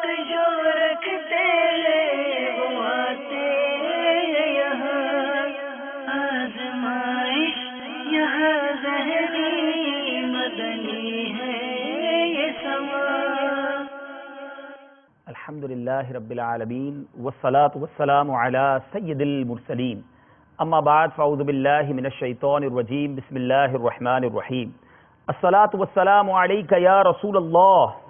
جو رکھتے وہ آتے یہاں، آزمائش یہاں ذہنی مدنی ہے یہ سما۔ الحمدللہ رب العالمین والصلاة والسلام علی سید المرسلین، اما بعد فاعوذ باللہ من الشیطان الرجیم، بسم اللہ الرحمن الرحیم۔ الصلاة والسلام علیک یا رسول اللہ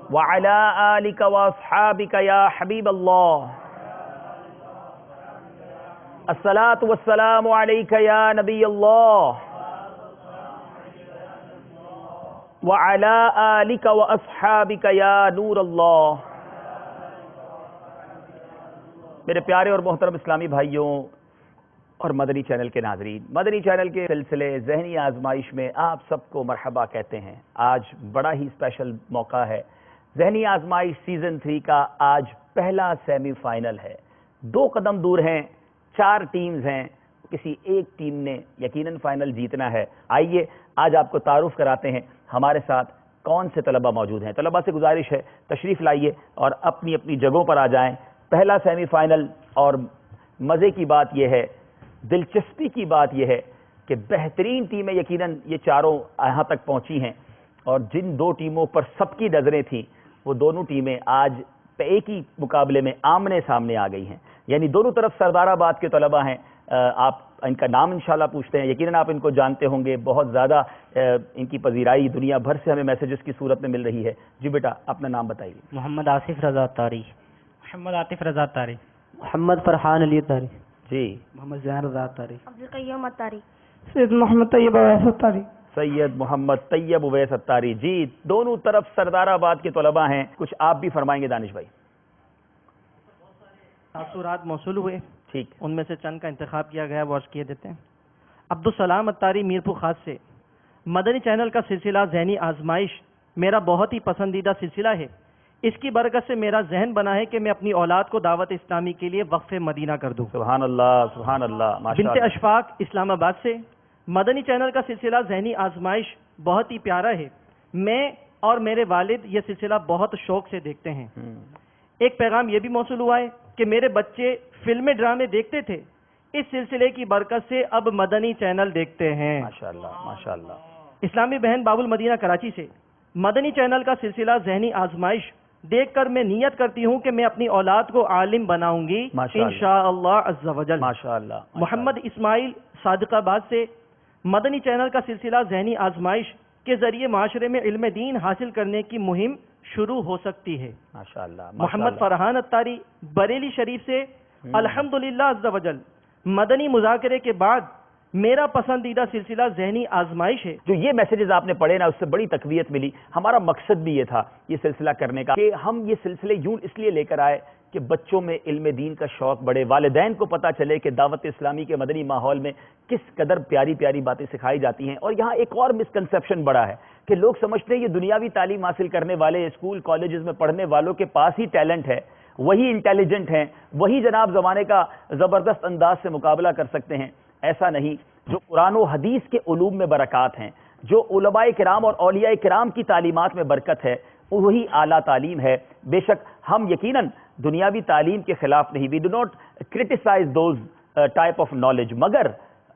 وعلی آلک واصحابک یا حبیب اللہ۔ الصلاة والسلام علیک یا نبی اللہ وعلی آلک واصحابک یا نور اللہ۔ میرے پیارے اور محترم اسلامی بھائیوں اور مدنی چینل کے ناظرین، مدنی چینل کے سلسلے ذہنی آزمائش میں آپ سب کو مرحبا کہتے ہیں۔ آج بڑا ہی اسپیشل موقع ہے، ذہنی آزمائش سیزن 3 کا آج پہلا سیمی فائنل ہے۔ 2 قدم دور ہیں، 4 ٹیمز ہیں، کسی ایک ٹیم نے یقیناً فائنل جیتنا ہے۔ آئیے آج آپ کو تعارف کراتے ہیں ہمارے ساتھ کون سے طلبہ موجود ہیں۔ طلبہ سے گزارش ہے تشریف لائیے اور اپنی اپنی جگہوں پر آ جائیں۔ پہلا سیمی فائنل، اور مزے کی بات یہ ہے، دلچسپی کی بات یہ ہے کہ بہترین ٹیمیں یقیناً یہ چاروں یہاں تک پہنچی ہیں، اور جن 2 ٹیموں پر سب کی نظریں تھیں وہ دونوں ٹیمیں آج ایک ہی مقابلے میں آمنے سامنے آ گئی ہیں۔ یعنی دونوں طرف سردار آباد کے طلبہ ہیں۔ آپ ان کا نام انشاءاللہ پوچھتے ہیں، یقیناً آپ ان کو جانتے ہوں گے، بہت زیادہ ان کی پذیرائی دنیا بھر سے ہمیں میسیجز کی صورت میں مل رہی ہے۔ جی بیٹا اپنا نام بتائیے۔ محمد آصف رضا تاری، محمد عاطف رضا تاری، محمد فرحان علی تاری، جی محمد زہر رضا تاری، عبدالقیوم اتاری، سید محمد طیب اویس اتاری، سید محمد طیب اویس اتاری۔ جی دونوں طرف سردار آباد کے طلبہ ہیں، کچھ آپ بھی فرمائیں گے دانش بھائی؟ تاثرات موصول ہوئے، ٹھیک، ان میں سے چند کا انتخاب کیا گیا، وہ عرض کیے دیتے ہیں۔ عبدالسلام اتاری میرپور خاص سے، مدنی چینل کا سلسلہ ذہنی آزمائش میرا بہت ہی پسندیدہ سلسلہ ہے۔ اس کی برکت سے میرا ذہن بنا ہے کہ میں اپنی اولاد کو دعوت اسلامی کے لیے وقف مدینہ کر دوں۔ سبحان اللہ سبحان اللہ، ماشاء بنت اللہ۔ اشفاق اسلام آباد سے، مدنی چینل کا سلسلہ ذہنی آزمائش بہت ہی پیارا ہے۔ میں اور میرے والد یہ سلسلہ بہت شوق سے دیکھتے ہیں۔ ایک پیغام یہ بھی موصول ہوا ہے کہ میرے بچے فلمیں ڈرامے دیکھتے تھے، اس سلسلے کی برکت سے اب مدنی چینل دیکھتے ہیں۔ ماشاءاللہ ماشاءاللہ۔ اسلامی بہن باب المدینہ کراچی سے، مدنی چینل کا سلسلہ ذہنی آزمائش دیکھ کر میں نیت کرتی ہوں کہ میں اپنی اولاد کو عالم بناؤں گی انشاءاللہ عز و جل۔ ماشاءاللہ۔ محمد اسماعیل صادق آباد سے، مدنی چینل کا سلسلہ ذہنی آزمائش کے ذریعے معاشرے میں علم دین حاصل کرنے کی مہم شروع ہو سکتی ہے۔ ماشاءاللہ۔ محمد فرحان اتاری بریلی شریف سے، الحمدللہ عز و جل، مدنی مذاکرے کے بعد میرا پسندیدہ سلسلہ ذہنی آزمائش ہے۔ جو یہ میسیجز آپ نے پڑھے نا، اس سے بڑی تقویت ملی۔ ہمارا مقصد بھی یہ تھا یہ سلسلہ کرنے کا، کہ ہم یہ سلسلے یوں اس لیے لے کر آئے کہ بچوں میں علم دین کا شوق بڑھے، والدین کو پتہ چلے کہ دعوت اسلامی کے مدنی ماحول میں کس قدر پیاری پیاری باتیں سکھائی جاتی ہیں۔ اور یہاں ایک اور مسکنسیپشن بڑا ہے کہ لوگ سمجھتے ہیں یہ دنیاوی تعلیم حاصل کرنے والے، اسکول کالجز میں پڑھنے والوں کے پاس ہی ٹیلنٹ ہے، وہی انٹیلیجنٹ ہیں، وہی جناب زمانے کا زبردست انداز سے مقابلہ کر سکتے ہیں۔ ایسا نہیں، جو قرآن و حدیث کے علوم میں برکات ہیں، جو علماء کرام اور اولیاء کرام کی تعلیمات میں برکت ہے، وہی اعلیٰ تعلیم ہے۔ بے شک ہم یقیناً دنیاوی تعلیم کے خلاف نہیں، we do not criticise those type of knowledge, مگر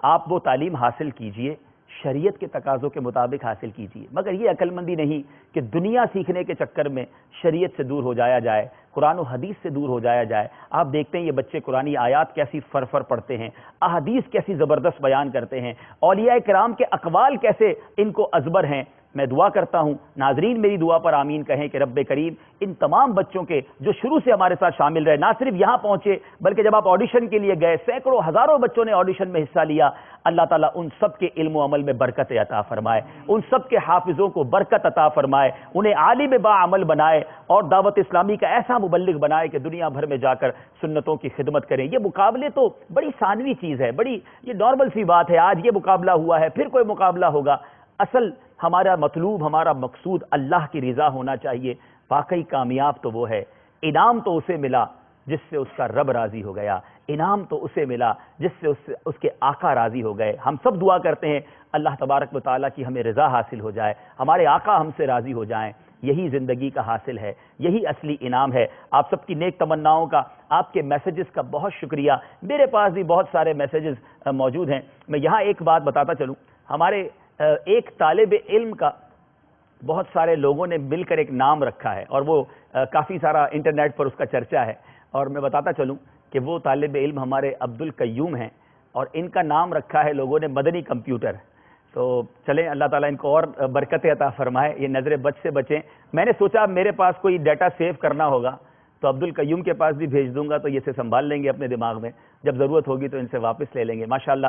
آپ وہ تعلیم حاصل کیجئے، شریعت کے تقاضوں کے مطابق حاصل کیجئے۔ مگر یہ عقل مندی نہیں کہ دنیا سیکھنے کے چکر میں شریعت سے دور ہو جایا جائے، قرآن و حدیث سے دور ہو جایا جائے۔ آپ دیکھتے ہیں یہ بچے قرآنی آیات کیسی فر پڑھتے ہیں، احادیث کیسی زبردست بیان کرتے ہیں، اولیاء کرام کے اقوال کیسے ان کو ازبر ہیں۔ میں دعا کرتا ہوں، ناظرین میری دعا پر آمین کہیں کہ رب کریم ان تمام بچوں کے جو شروع سے ہمارے ساتھ شامل رہے، نہ صرف یہاں پہنچے بلکہ جب آپ آڈیشن کے لیے گئے سینکڑوں ہزاروں بچوں نے آڈیشن میں حصہ لیا، اللہ تعالیٰ ان سب کے علم و عمل میں برکت عطا فرمائے، ان سب کے حافظوں کو برکت عطا فرمائے، انہیں عالم با عمل بنائے اور دعوت اسلامی کا ایسا مبلغ بنائے کہ دنیا بھر میں جا کر سنتوں کی خدمت کریں۔ یہ مقابلے تو بڑی ثانوی چیز ہے، بڑی یہ نارمل سی بات ہے، آج یہ مقابلہ ہوا ہے پھر کوئی مقابلہ ہوگا۔ اصل ہمارا مطلوب، ہمارا مقصود اللہ کی رضا ہونا چاہیے۔ واقعی کامیاب تو وہ ہے، انعام تو اسے ملا جس سے اس کا رب راضی ہو گیا، انعام تو اسے ملا جس سے اس کے آقا راضی ہو گئے۔ ہم سب دعا کرتے ہیں اللہ تبارک و تعالیٰ کی ہمیں رضا حاصل ہو جائے، ہمارے آقا ہم سے راضی ہو جائیں۔ یہی زندگی کا حاصل ہے، یہی اصلی انعام ہے۔ آپ سب کی نیک تمناؤں کا، آپ کے میسیجز کا بہت شکریہ۔ میرے پاس بھی بہت سارے میسیجز موجود ہیں۔ میں یہاں ایک بات بتاتا چلوں، ہمارے ایک طالب علم کا بہت سارے لوگوں نے مل کر ایک نام رکھا ہے، اور وہ کافی سارا انٹرنیٹ پر اس کا چرچا ہے، اور میں بتاتا چلوں کہ وہ طالب علم ہمارے عبدالقیوم ہیں، اور ان کا نام رکھا ہے لوگوں نے مدنی کمپیوٹر۔ تو چلیں اللہ تعالیٰ ان کو اور برکت عطا فرمائے، یہ نظر بد سے بچیں۔ میں نے سوچا میرے پاس کوئی ڈیٹا سیو کرنا ہوگا تو عبدالقیوم کے پاس بھی بھیج دوں گا، تو یہ سے سنبھال لیں گے اپنے دماغ میں، جب ضرورت ہوگی تو ان سے واپس لے لیں گے۔ ماشاءاللہ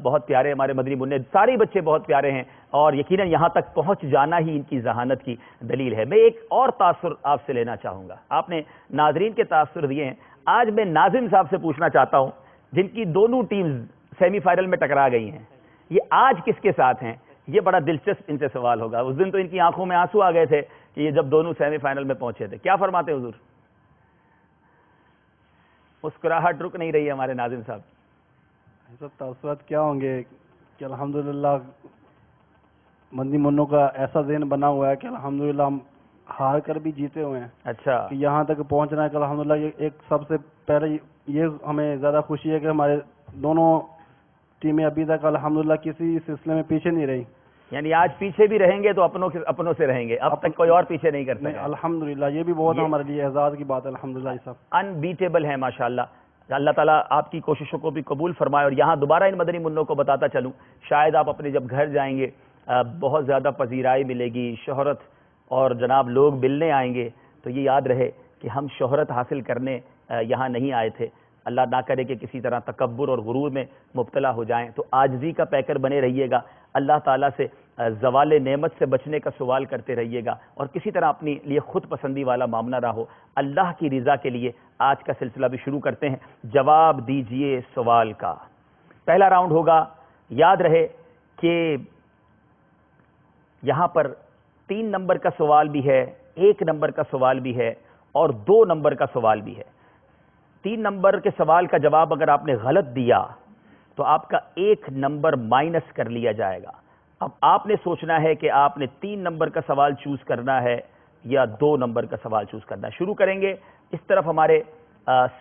بہت پیارے ہمارے مدنی منع، سارے بچے بہت پیارے ہیں، اور یقیناً یہاں تک پہنچ جانا ہی ان کی ذہانت کی دلیل ہے۔ میں ایک اور تاثر آپ سے لینا چاہوں گا، آپ نے ناظرین کے تاثر دیے ہیں، آج میں ناظم صاحب سے پوچھنا چاہتا ہوں جن کی دونوں ٹیمز سیمی فائنل میں ٹکرا گئی ہیں، یہ آج کس کے ساتھ ہیں؟ یہ بڑا دلچسپ ان سے سوال ہوگا۔ اس دن تو ان کی آنکھوں میں آنسو آ گئے تھے کہ یہ جب دونوں سیمی فائنل میں پہنچے تھے۔ کیا فرماتے ہیں حضور؟ مسکراہٹ رک نہیں رہی ہے ہمارے ناظم صاحب۔ سب تاثرات کیا ہوں گے کہ الحمدللہ مدنی منوں کا ایسا ذہن بنا ہوا ہے کہ الحمدللہ ہم ہار کر بھی جیتے ہوئے ہیں۔ اچھا، کہ یہاں تک پہنچنا ہے کہ الحمدللہ یہ ایک سب سے پہلے یہ ہمیں زیادہ خوشی ہے کہ ہمارے دونوں ٹیمیں ابھی تک الحمدللہ کسی سلسلے میں پیچھے نہیں رہی۔ یعنی آج پیچھے بھی رہیں گے تو اپنوں سے رہیں گے، اب تک کوئی اور پیچھے نہیں کر سکتا۔ الحمدللہ یہ بھی بہت ہمارے لیے اعزاز کی بات ہے الحمدللہ۔ یہ سب انبیٹیبل ہے ماشاءاللہ۔ اللہ تعالیٰ آپ کی کوششوں کو بھی قبول فرمائے۔ اور یہاں دوبارہ ان مدنی منوں کو بتاتا چلوں، شاید آپ اپنے جب گھر جائیں گے بہت زیادہ پذیرائی ملے گی، شہرت، اور جناب لوگ ملنے آئیں گے، تو یہ یاد رہے کہ ہم شہرت حاصل کرنے یہاں نہیں آئے تھے۔ اللہ نہ کرے کہ کسی طرح تکبر اور غرور میں مبتلا ہو جائیں، تو عاجزی کا پیکر بنے رہیے گا، اللہ تعالیٰ سے زوال نعمت سے بچنے کا سوال کرتے رہیے گا، اور کسی طرح اپنی لیے خود پسندی والا معاملہ نہ ہو، اللہ کی رضا کے لیے آج کا سلسلہ بھی شروع کرتے ہیں۔ جواب دیجئے سوال کا پہلا راؤنڈ ہوگا۔ یاد رہے کہ یہاں پر 3 نمبر کا سوال بھی ہے، 1 نمبر کا سوال بھی ہے، اور 2 نمبر کا سوال بھی ہے۔ 3 نمبر کے سوال کا جواب اگر آپ نے غلط دیا تو آپ کا 1 نمبر مائنس کر لیا جائے گا۔ اب آپ نے سوچنا ہے کہ آپ نے 3 نمبر کا سوال چوز کرنا ہے یا 2 نمبر کا سوال چوز کرنا ہے۔ شروع کریں گے، اس طرف ہمارے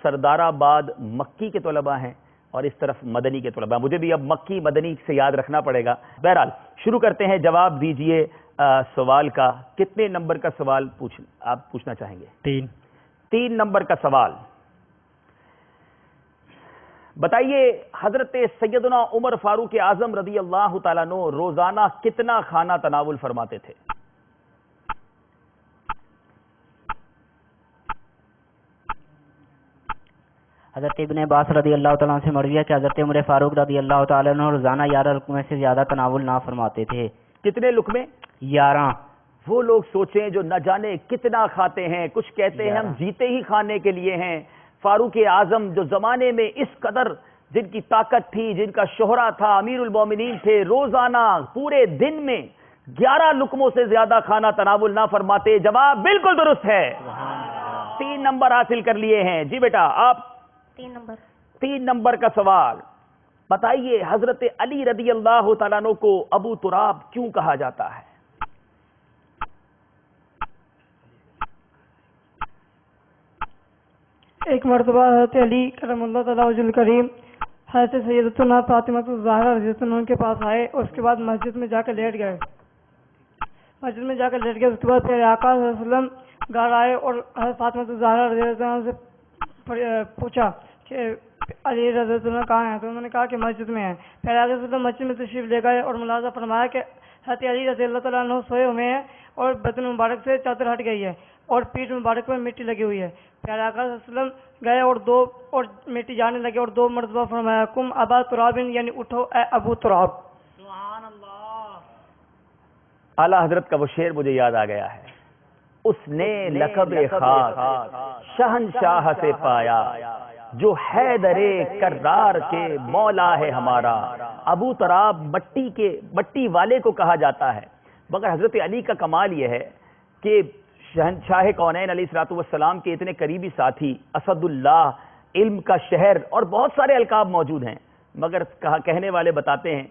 سردار آباد مکی کے طلباء ہیں اور اس طرف مدنی کے طلباء۔ مجھے بھی اب مکی مدنی سے یاد رکھنا پڑے گا۔ بہرحال شروع کرتے ہیں، جواب دیجئے سوال کا۔ کتنے نمبر کا سوال آپ پوچھنا چاہیں گے؟ 3 نمبر کا سوال۔ بتائیے حضرت سیدنا عمر فاروق اعظم رضی اللہ تعالیٰ عنہ روزانہ کتنا کھانا تناول فرماتے تھے؟ حضرت ابن عباس رضی اللہ تعالیٰ عنہ سے مروی ہے کہ حضرت عمر فاروق رضی اللہ تعالیٰ عنہ روزانہ 11 لقمے سے زیادہ تناول نہ فرماتے تھے۔ کتنے لقمے؟ 11۔ وہ لوگ سوچیں جو نہ جانے کتنا کھاتے ہیں، کچھ کہتے ہیں ہم جیتے ہی کھانے کے لیے ہیں۔ فاروق اعظم جو زمانے میں اس قدر جن کی طاقت تھی، جن کا شہرہ تھا، امیر المومنین تھے، روزانہ پورے دن میں 11 لقموں سے زیادہ کھانا تناول نہ فرماتے۔ جواب بالکل درست ہے، 3 نمبر حاصل کر لیے ہیں۔ جی بیٹا آپ 3 نمبر کا سوال بتائیے، حضرت علی رضی اللہ تعالیٰ عنہ کو ابو تراب کیوں کہا جاتا ہے؟ ایک مرتبہ حضرت علی کرم اللہ تعالیٰ وجہ الکریم حضرت سیدتنا فاطمہ الزہرا رضی اللہ عنہ کے پاس آئے، اور اس کے بعد مسجد میں جا کے لیٹ گئے۔ اس کے بعد پھر آقا صلی اللہ علیہ وسلم گھر آئے اور حضرت فاطمہ الزہرا رضی اللہ عنہ سے پوچھا کہ علی رضی اللہ عنہ کہاں ہیں؟ تو انہوں نے کہا کہ مسجد میں ہیں۔ پھر آقا صلی اللہ علیہ وسلم مسجد میں تشریف لے گئے اور ملاحظہ فرمایا کہ حضرت علی رضی اللہ تعالیٰ عنہ سوئے ہوئے ہیں اور بدن مبارک سے چادر ہٹ گئی ہے اور پیٹھ مبارک پر مٹی لگی ہوئی ہے۔ پھر آقا صلی اللہ علیہ وسلم گئے اور مٹی جانے لگے اور 2 مرتبہ فرمایا کم ابا تراب، یعنی اٹھو اے ابو تراب۔ سبحان اللہ۔ اعلیٰ حضرت کا وہ شعر مجھے یاد آ گیا ہے، اس نے لقب خاص شہنشاہ سے پایا، جو حیدر کرار کے مولا ہے ہمارا۔ ابو تراب مٹی والے کو کہا جاتا ہے، مگر حضرت علی کا کمال یہ ہے کہ شہنشاہ کونین علیہ الصلوۃ والسلام کے اتنے قریبی ساتھی، اسد اللہ، علم کا شہر، اور بہت سارے القاب موجود ہیں، مگر کہنے والے بتاتے ہیں،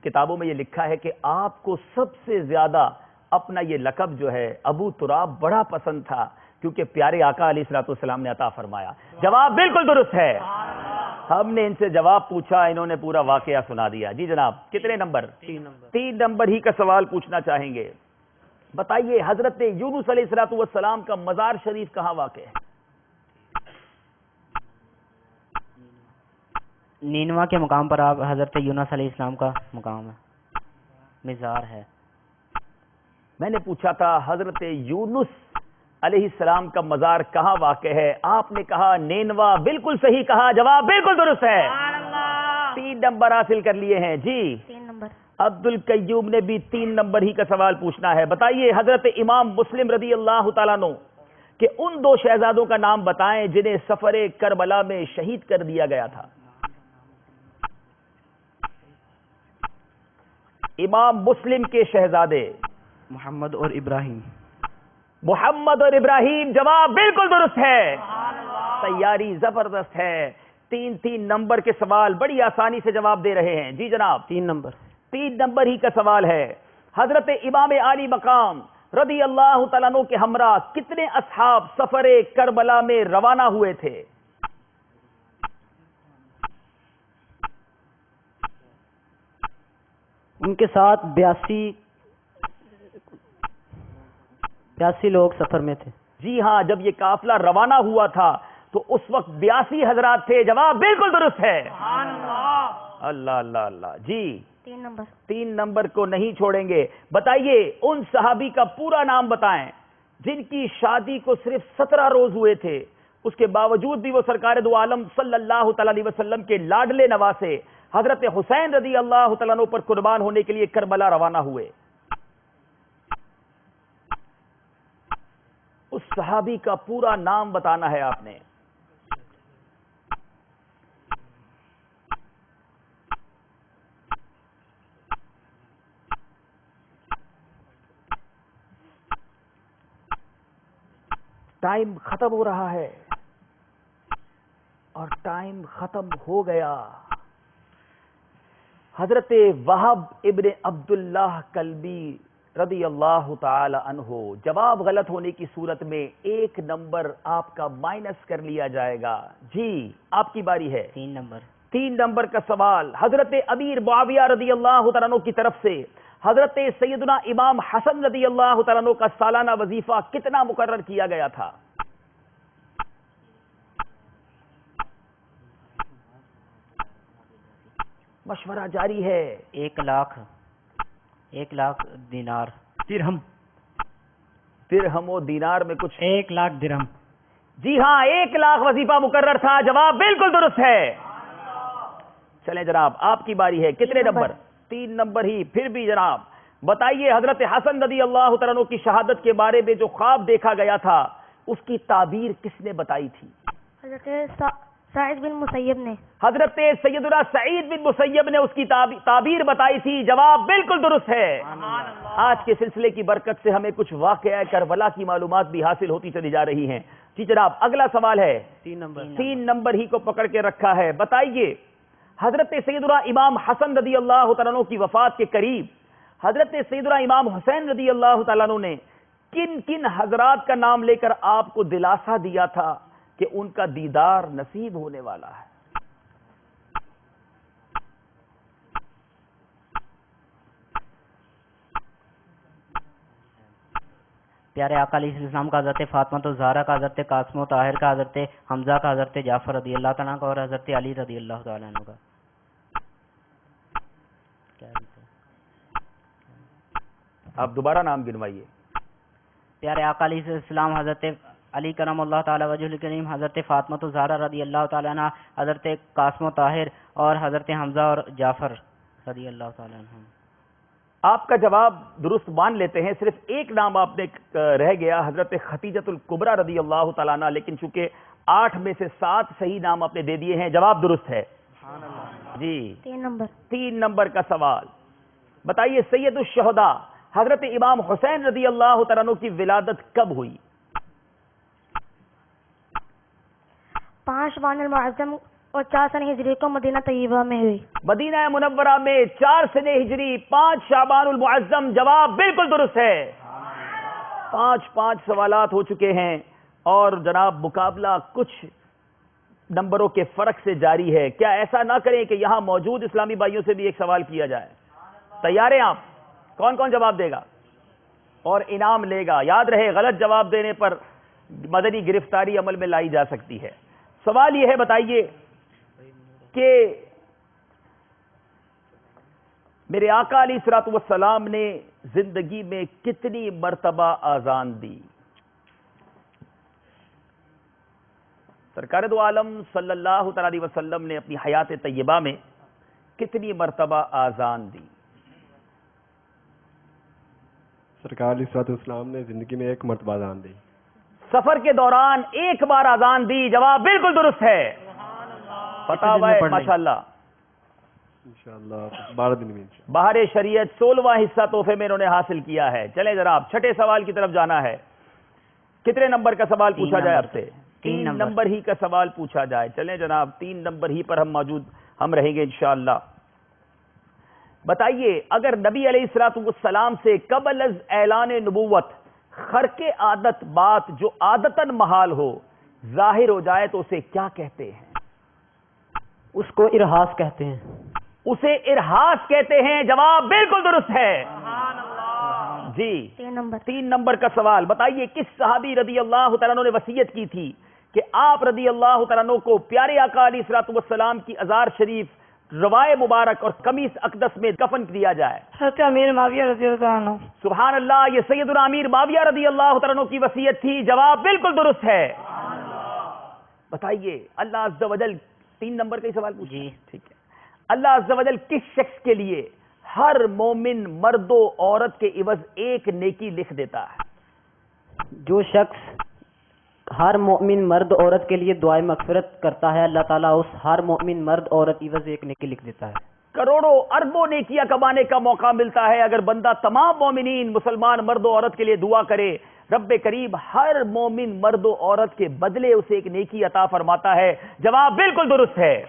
کتابوں میں یہ لکھا ہے کہ آپ کو سب سے زیادہ اپنا یہ لقب جو ہے ابو تراب بڑا پسند تھا کیونکہ پیارے آقا علیہ الصلوۃ والسلام نے عطا فرمایا. جواب بالکل درست ہے. ہم نے ان سے جواب پوچھا, انہوں نے پورا واقعہ سنا دیا. جی جناب, کتنے نمبر؟ 3 نمبر ہی کا سوال پوچھنا چاہیں گے. بتائیے حضرت یونس علیہ الصلوۃ والسلام کا مزار شریف کہاں واقع ہے؟ نینوا کے مقام پر آپ حضرت یونس علیہ السلام کا مقام ہے, مزار ہے. میں نے پوچھا تھا حضرت یونس علیہ السلام کا مزار کہاں واقع ہے, آپ نے کہا نینوا. بالکل صحیح کہا, جواب بالکل درست ہے. 3 نمبر حاصل کر لیے ہیں. جی 3 نمبر. عبد القیوم نے بھی 3 نمبر ہی کا سوال پوچھنا ہے. بتائیے حضرت امام مسلم رضی اللہ تعالیٰ عنہ کہ ان 2 شہزادوں کا نام بتائیں جنہیں سفر کربلا میں شہید کر دیا گیا تھا. امام مسلم کے شہزادے محمد اور ابراہیم. محمد اور ابراہیم, جواب بالکل درست ہے. تیاری زبردست ہے. 3 نمبر کے سوال بڑی آسانی سے جواب دے رہے ہیں. جی جناب 3 نمبر. 3 نمبر ہی کا سوال ہے. حضرت امام عالی مقام رضی اللہ تعالیٰ عنہ کے ہمراہ کتنے اصحاب سفر کربلا میں روانہ ہوئے تھے؟ ان کے ساتھ 82 لوگ سفر میں تھے. جی ہاں, جب یہ قافلہ روانہ ہوا تھا تو اس وقت 82 حضرات تھے. جواب بالکل درست ہے. اللہ اللہ اللہ. جی 3 نمبر. 3 نمبر کو نہیں چھوڑیں گے. بتائیے ان صحابی کا پورا نام بتائیں جن کی شادی کو صرف 17 روز ہوئے تھے, اس کے باوجود بھی وہ سرکار دو عالم صلی اللہ تعالی علیہ وسلم کے لاڈلے نواسے حضرت حسین رضی اللہ تعالیٰ عنہ پر قربان ہونے کے لیے کربلا روانہ ہوئے. اس صحابی کا پورا نام بتانا ہے آپ نے. ٹائم ختم ہو رہا ہے اور ٹائم ختم ہو گیا. حضرت وہب ابن عبداللہ کلبی رضی اللہ تعالی عنہ, جواب غلط ہونے کی صورت میں 1 نمبر آپ کا مائنس کر لیا جائے گا. جی آپ کی باری ہے. 3 نمبر. 3 نمبر کا سوال. حضرت امیر معاویہ رضی اللہ تعالیٰ عنہ کی طرف سے حضرت سیدنا امام حسن رضی اللہ تعالیٰ عنہ کا سالانہ وظیفہ کتنا مقرر کیا گیا تھا؟ مشورہ جاری ہے. 1 لاکھ دینار. درہم و دینار میں کچھ. 1 لاکھ درہم. جی ہاں 1 لاکھ وظیفہ مقرر تھا. جواب بالکل درست ہے. چلیں جناب آپ کی باری ہے. کتنے نمبر؟ 3 نمبر ہی. پھر بھی جناب بتائیے حضرت حسن رضی اللہ تعالیٰ عنہ کی شہادت کے بارے میں جو خواب دیکھا گیا تھا اس کی تعبیر کس نے بتائی تھی؟ حضرت سعید بن مسیب نے. حضرت سیدنا سعید بن مسیب نے اس کی تعبیر بتائی تھی. جواب بالکل درست ہے. آج کے سلسلے کی برکت سے ہمیں کچھ واقعہ کربلا کی معلومات بھی حاصل ہوتی چلی جا رہی ہیں. جی جناب اگلا سوال ہے. 3 نمبر ہی کو پکڑ کے رکھا ہے. بتائیے حضرت سیدنا امام حسن رضی اللہ تعالیٰ عنہ کی وفات کے قریب حضرت سیدنا امام حسین رضی اللہ تعالیٰ عنہ نے کن کن حضرات کا نام لے کر آپ کو دلاسا دیا تھا کہ ان کا دیدار نصیب ہونے والا ہے؟ پیارے آقا علیہ السلام کا حضرت فاطمہ الزہرا کا, حضرت قاسم طاہر کا, حضرت حمزہ کا, حضرت جعفر رضی اللہ تعالیٰ کا اور حضرت علی رضی اللہ تعالیٰ عنہ کا. آپ دوبارہ نام گنوائیے. پیارے آقا علیہ السلام حضرت علی کرم اللہ تعالیٰ وجہ الکریم, حضرت فاطمہ الزہرا رضی اللہ تعالیٰ عنہ, حضرت قاسم طاہر اور حضرت حمزہ اور جعفر رضی اللہ تعالیٰ عنہ. آپ کا جواب درست مان لیتے ہیں. صرف 1 نام آپ نے رہ گیا, حضرت خدیجۃ الکبریٰ رضی اللہ تعالیٰ عنہ, لیکن چونکہ 8 میں سے 7 صحیح نام آپ نے دے دیے ہیں. جواب درست ہے. جی 3 نمبر. 3 نمبر کا سوال. بتائیے سید الشہداء حضرت امام حسین رضی اللہ تعالیٰ عنہ کی ولادت کب ہوئی؟ 5 شعبان المعظم اور 4 سن ہجری کو مدینہ طیبہ میں ہوئی. مدینہ منورہ میں 4 سن ہجری 5 شعبان المعظم. جواب بالکل درست ہے. 5 سوالات ہو چکے ہیں اور جناب مقابلہ کچھ نمبروں کے فرق سے جاری ہے. کیا ایسا نہ کریں کہ یہاں موجود اسلامی بھائیوں سے بھی ایک سوال کیا جائے؟ تیار ہیں آپ؟ کون کون جواب دے گا اور انعام لے گا؟ یاد رہے غلط جواب دینے پر مدنی گرفتاری عمل میں لائی جا سکتی ہے. سوال یہ ہے، بتائیے کہ میرے آقا علیہ الصلوۃ والسلام نے زندگی میں کتنی مرتبہ آذان دی؟ سرکار دو عالم صلی اللہ تعالی علیہ وسلم نے اپنی حیات طیبہ میں کتنی مرتبہ آذان دی؟ سرکار علیہ الصلوۃ والسلام نے زندگی میں 1 مرتبہ آذان دی. سفر کے دوران 1 بار آذان دی. جواب بالکل درست ہے. پتا ہوا ہے ماشاءاللہ. انشاءاللہ 12 دن میں بہار شریعت 16واں حصہ تحفے میں انہوں نے حاصل کیا ہے. چلیں جناب چھٹے سوال کی طرف جانا ہے. کتنے نمبر کا سوال پوچھا جائے آپ سے؟ 3 نمبر ہی کا سوال پوچھا جائے. چلیں جناب 3 نمبر ہی پر ہم رہیں گے انشاءاللہ. بتائیے اگر نبی علیہ الصلوۃ والسلام سے قبل از اعلان نبوت خرق عادت بات جو عادتاً محال ہو ظاہر ہو جائے تو اسے کیا کہتے ہیں؟ اس کو ارہاس کہتے ہیں. اسے ارہاس کہتے ہیں. جواب بالکل درست ہے. جی 3 نمبر کا سوال. بتائیے کس صحابی رضی اللہ تعالیٰ عنہ نے وصیت کی تھی کہ آپ رضی اللہ تعالیٰ عنہ کو پیارے آقا علیہ الصلوۃ والسلام کی ازار شریف روائے مبارک اور قمیص اقدس میں دفن کیا جائے؟ حضرت امیر معاویہ رضی اللہ عنہ. سبحان اللہ، یہ سیدنا امیر معاویہ رضی اللہ تعالیٰ عنہ کی وصیت تھی. جواب بالکل درست ہے. بتائیے اللہ عز و جل 3 نمبر کا ہی سوال پوچھیں. جی ٹھیک ہے. اللہ عز و جل کس شخص کے لیے ہر مومن مرد و عورت کے عوض 1 نیکی لکھ دیتا ہے؟ جو شخص ہر مومن مرد عورت کے لیے دعائے مغفرت کرتا ہے اللہ تعالیٰ اس ہر مومن مرد عورت عوض 1 نیکی لکھ دیتا ہے. کروڑوں اربوں نیکیاں کمانے کا موقع ملتا ہے اگر بندہ تمام مومنین مسلمان مرد و عورت کے لیے دعا کرے. رب کریم ہر مومن مرد و عورت کے بدلے اسے 1 نیکی عطا فرماتا ہے. جواب بالکل درست ہے.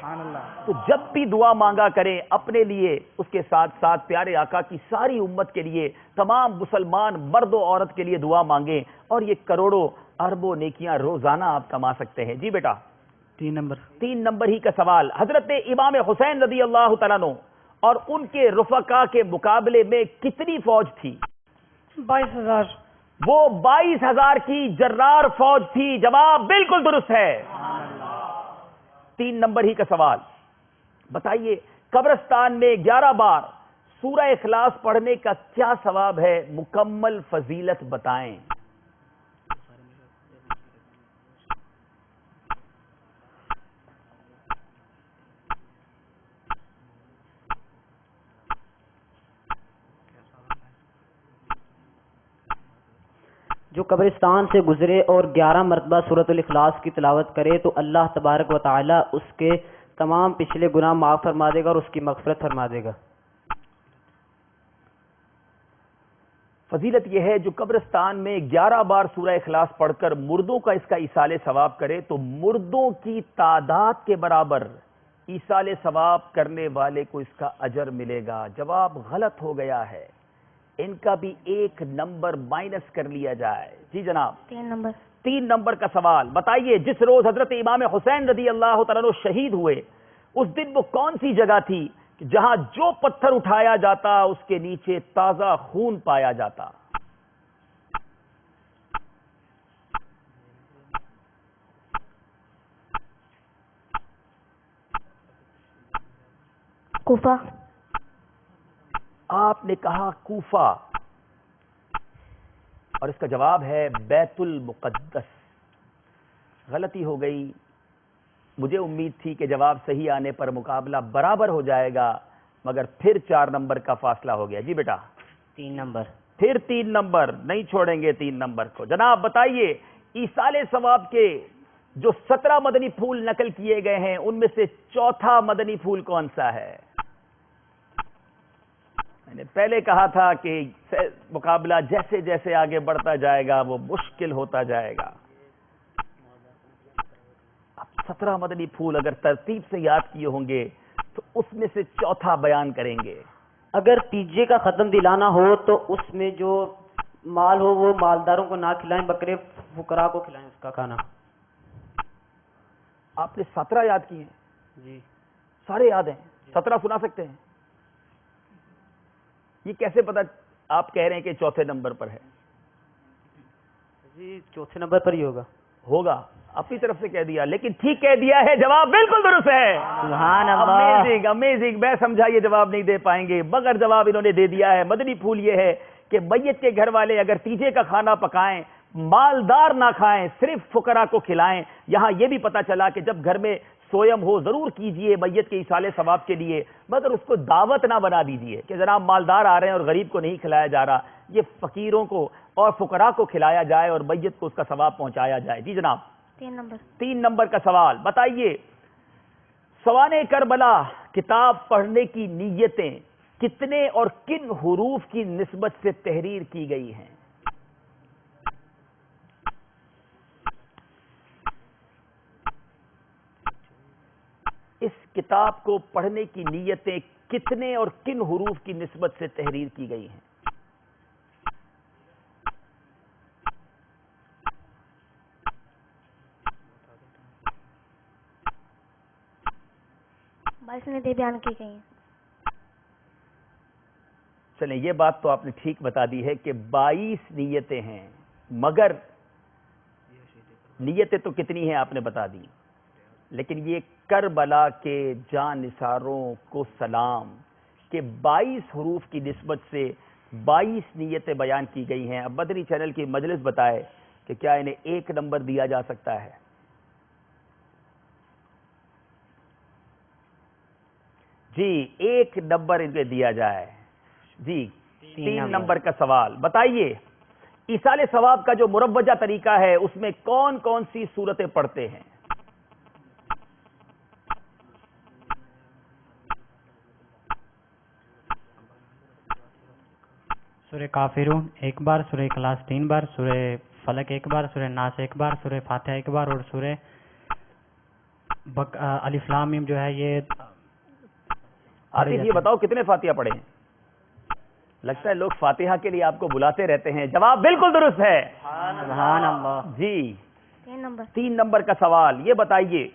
تو جب بھی دعا مانگا کریں اپنے لیے اس کے ساتھ ساتھ پیارے آقا کی ساری امت کے لیے تمام مسلمان مرد و عورت کے لیے دعا مانگیں اور یہ کروڑوں اربوں نیکیاں روزانہ آپ کما سکتے ہیں. جی بیٹا 3 نمبر ہی کا سوال. حضرت امام حسین رضی اللہ تعالیٰ عنہ اور ان کے رفقا کے مقابلے میں کتنی فوج تھی؟ 22,000. وہ 22,000 کی جرار فوج تھی. جواب بالکل درست ہے. 3 نمبر ہی کا سوال. بتائیے قبرستان میں 11 بار سورہ اخلاص پڑھنے کا کیا ثواب ہے؟ مکمل فضیلت بتائیں. جو قبرستان سے گزرے اور 11 مرتبہ سورۃ الاخلاص کی تلاوت کرے تو اللہ تبارک و تعالی اس کے تمام پچھلے گناہ معاف فرما دے گا اور اس کی مغفرت فرما دے گا. فضیلت یہ ہے جو قبرستان میں 11 بار سورہ اخلاص پڑھ کر مردوں کا اس کا ایصال ثواب کرے تو مردوں کی تعداد کے برابر ایصال ثواب کرنے والے کو اس کا اجر ملے گا. جواب غلط ہو گیا ہے. ان کا بھی 1 نمبر مائنس کر لیا جائے. جی جناب 3 نمبر کا سوال. بتائیے جس روز حضرت امام حسین رضی اللہ تعالیٰ عنہ شہید ہوئے اس دن وہ کون سی جگہ تھی جہاں جو پتھر اٹھایا جاتا اس کے نیچے تازہ خون پایا جاتا؟ کوفہ. آپ نے کہا کوفہ اور اس کا جواب ہے بیت المقدس. غلطی ہو گئی. مجھے امید تھی کہ جواب صحیح آنے پر مقابلہ برابر ہو جائے گا مگر پھر 4 نمبر کا فاصلہ ہو گیا. جی بیٹا 3 نمبر. پھر 3 نمبر نہیں چھوڑیں گے 3 نمبر کو. جناب بتائیے ایصال ثواب کے جو 17 مدنی پھول نقل کیے گئے ہیں ان میں سے چوتھا مدنی پھول کون سا ہے؟ میں نے پہلے کہا تھا کہ مقابلہ جیسے جیسے آگے بڑھتا جائے گا وہ مشکل ہوتا جائے گا. اب 17 مدنی پھول اگر ترتیب سے یاد کیے ہوں گے تو اس میں سے چوتھا بیان کریں گے. اگر تیجے کا ختم دلانا ہو تو اس میں جو مال ہو وہ مالداروں کو نہ کھلائیں، بکرے فقراء کو کھلائیں اس کا کھانا۔ آپ نے 17 یاد کیے ہیں؟ جی سارے یاد ہیں؟ 17 سنا سکتے ہیں؟ یہ کیسے پتا آپ کہہ رہے ہیں کہ چوتھے نمبر پر ہے؟ جی چوتھے نمبر پر ہی ہوگا اپنی طرف سے کہہ دیا، لیکن ٹھیک کہہ دیا ہے، جواب بالکل درست ہے۔ سبحان اللہ۔ امیزنگ امیزنگ، میں سمجھا یہ جواب نہیں دے پائیں گے مگر جواب انہوں نے دے دیا ہے۔ مدنی پھول یہ ہے کہ میت کے گھر والے اگر تیجے کا کھانا پکائیں، مالدار نہ کھائیں، صرف فقراء کو کھلائیں۔ یہاں یہ بھی پتا چلا کہ جب گھر میں سویم ہو ضرور کیجئے میت کے ایصال ثواب کے لیے، مگر اس کو دعوت نہ بنا دیجئے کہ جناب مالدار آ رہے ہیں اور غریب کو نہیں کھلایا جا رہا، یہ فقیروں کو اور فقراء کو کھلایا جائے اور میت کو اس کا ثواب پہنچایا جائے۔ جی جناب 3 نمبر کا سوال بتائیے، سوانح کربلا کتاب پڑھنے کی نیتیں کتنے اور کن حروف کی نسبت سے تحریر کی گئی ہیں؟ اس کتاب کو پڑھنے کی نیتیں کتنے اور کن حروف کی نسبت سے تحریر کی گئی ہیں؟ نیتیں بیان کی گئی ہیں۔ چلیں یہ بات تو آپ نے ٹھیک بتا دی ہے کہ 22 نیتیں ہیں، مگر نیتیں تو کتنی ہیں آپ نے بتا دی، لیکن یہ کربلا کے جان نثاروں کو سلام کہ 22 حروف کی نسبت سے 22 نیتیں بیان کی گئی ہیں۔ اب مدنی چینل کی مجلس بتائے کہ کیا انہیں 1 نمبر دیا جا سکتا ہے؟ جی 1 نمبر ان کے دیا جائے۔ جی 3 نمبر کا سوال بتائیے، ایصال ثواب کا جو مروجہ طریقہ ہے اس میں کون کون سی صورتیں پڑھتے ہیں؟ سورہ کافرون 1 بار، سورہ اخلاص 3 بار، سورہ فلق 1 بار، سورہ ناس 1 بار، سورہ فاتحہ 1 بار، اور سورہ الف لام میم جو ہے یہ آصف یہ بتاؤ کتنے فاتحہ پڑھے ہیں؟ لگتا ہے لوگ فاتحہ کے لیے آپ کو بلاتے رہتے ہیں۔ جواب بالکل درست ہے، سبحان اللہ۔ جی 3 نمبر کا سوال یہ بتائیے،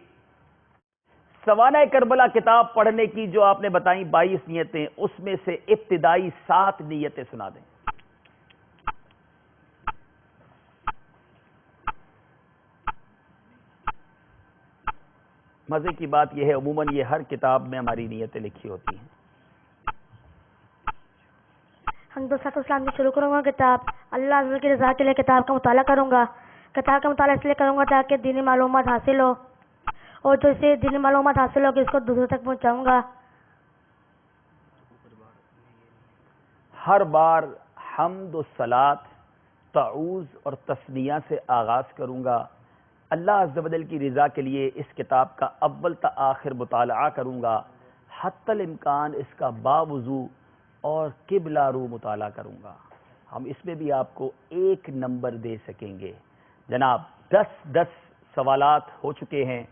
سوانح کربلا کتاب پڑھنے کی جو آپ نے بتائیں 22 نیتیں، اس میں سے ابتدائی 7 نیتیں سنا دیں۔ مزے کی بات یہ ہے عموماً یہ ہر کتاب میں ہماری نیتیں لکھی ہوتی ہیں۔ حمد و ثنا اسلام کی شروع کروں گا کتاب، اللہ عز کی رضا کے لیے کتاب کا مطالعہ کروں گا۔ کتاب کا مطالعہ اس لیے کروں گا تاکہ دینی معلومات حاصل ہو، اور جو اسے دینی معلومات حاصل ہوگی اس کو دوسروں تک پہنچاؤں گا۔ ہر بار حمد و صلات، تعوذ اور تثنیہ سے آغاز کروں گا۔ اللہ عز و جل کی رضا کے لیے اس کتاب کا اول تا آخر مطالعہ کروں گا، حتی الامکان اس کا باوضو اور قبلہ رو مطالعہ کروں گا۔ ہم اس میں بھی آپ کو 1 نمبر دے سکیں گے۔ جناب 10 سوالات ہو چکے ہیں،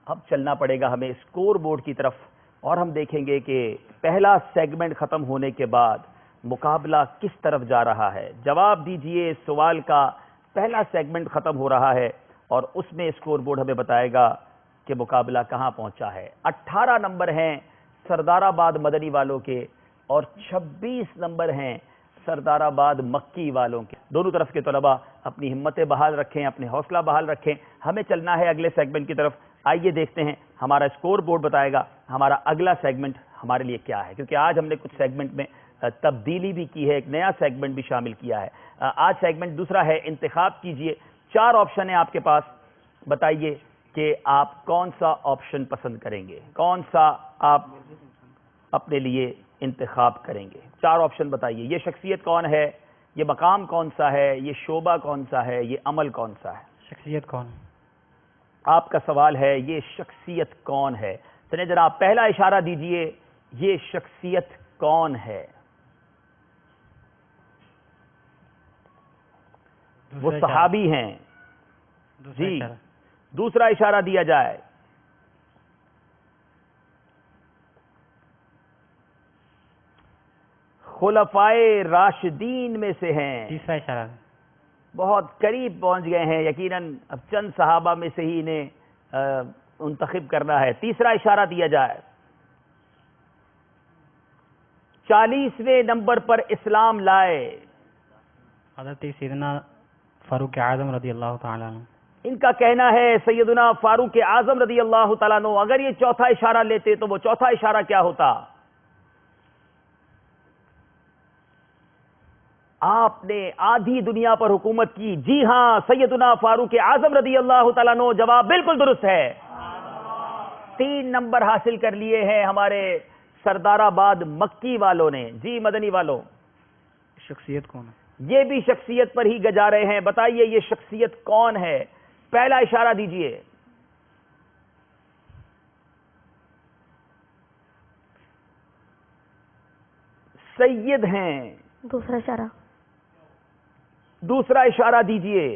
اب چلنا پڑے گا ہمیں اسکور بورڈ کی طرف، اور ہم دیکھیں گے کہ پہلا سیگمنٹ ختم ہونے کے بعد مقابلہ کس طرف جا رہا ہے۔ جواب دیجئے سوال کا، پہلا سیگمنٹ ختم ہو رہا ہے اور اس میں اسکور بورڈ ہمیں بتائے گا کہ مقابلہ کہاں پہنچا ہے۔ 18 نمبر ہیں سردار آباد مدنی والوں کے اور 26 نمبر ہیں سردار آباد مکی والوں کے۔ دونوں طرف کے طلباء اپنی ہمتیں بحال رکھیں، اپنے حوصلہ بحال رکھیں، ہمیں چلنا ہے اگلے سیگمنٹ کی طرف۔ آئیے دیکھتے ہیں ہمارا اسکور بورڈ بتائے گا ہمارا اگلا سیگمنٹ ہمارے لیے کیا ہے، کیونکہ آج ہم نے کچھ سیگمنٹ میں تبدیلی بھی کی ہے، ایک نیا سیگمنٹ بھی شامل کیا ہے۔ آج سیگمنٹ دوسرا ہے، انتخاب کیجئے۔ 4 آپشن ہیں آپ کے پاس، بتائیے کہ آپ کون سا آپشن پسند کریں گے، کون سا آپ اپنے لیے انتخاب کریں گے۔ 4 آپشن بتائیے، یہ شخصیت کون ہے، یہ مقام کون سا ہے، یہ شعبہ کون سا ہے، یہ عمل کون سا ہے۔ شخصیت کون؟ آپ کا سوال ہے یہ شخصیت کون ہے۔ چلیں جناب پہلا اشارہ دیجئے، یہ شخصیت کون ہے؟ وہ صحابی ہیں۔ جی دوسرا اشارہ دیا جائے۔ خلفائے راشدین میں سے ہیں. تیسرا اشارہ. بہت قریب پہنچ گئے ہیں. یقیناً اب چند صحابہ میں سے ہی انہیں منتخب کرنا ہے. تیسرا اشارہ دیا جائے. 40ویں نمبر پر اسلام لائے. حضرت سیدنا فاروق اعظم رضی اللہ تعالیٰ عنہ. ان کا کہنا ہے سیدنا فاروق اعظم رضی اللہ تعالیٰ عنہ اگر یہ چوتھا اشارہ لیتے تو وہ چوتھا اشارہ کیا ہوتا؟ آپ نے آدھی دنیا پر حکومت کی. جی ہاں، سیدنا فاروق اعظم رضی اللہ تعالیٰ عنہ. جواب بالکل درست ہے. 3 نمبر حاصل کر لیے ہیں ہمارے سردار آباد مکی والوں نے. جی مدنی والوں، شخصیت کون ہے؟ یہ بھی شخصیت پر ہی گجا رہے ہیں. بتائیے یہ شخصیت کون ہے؟ پہلا اشارہ دیجئے. سید ہیں. دوسرا اشارہ. دوسرا اشارہ دیجئے.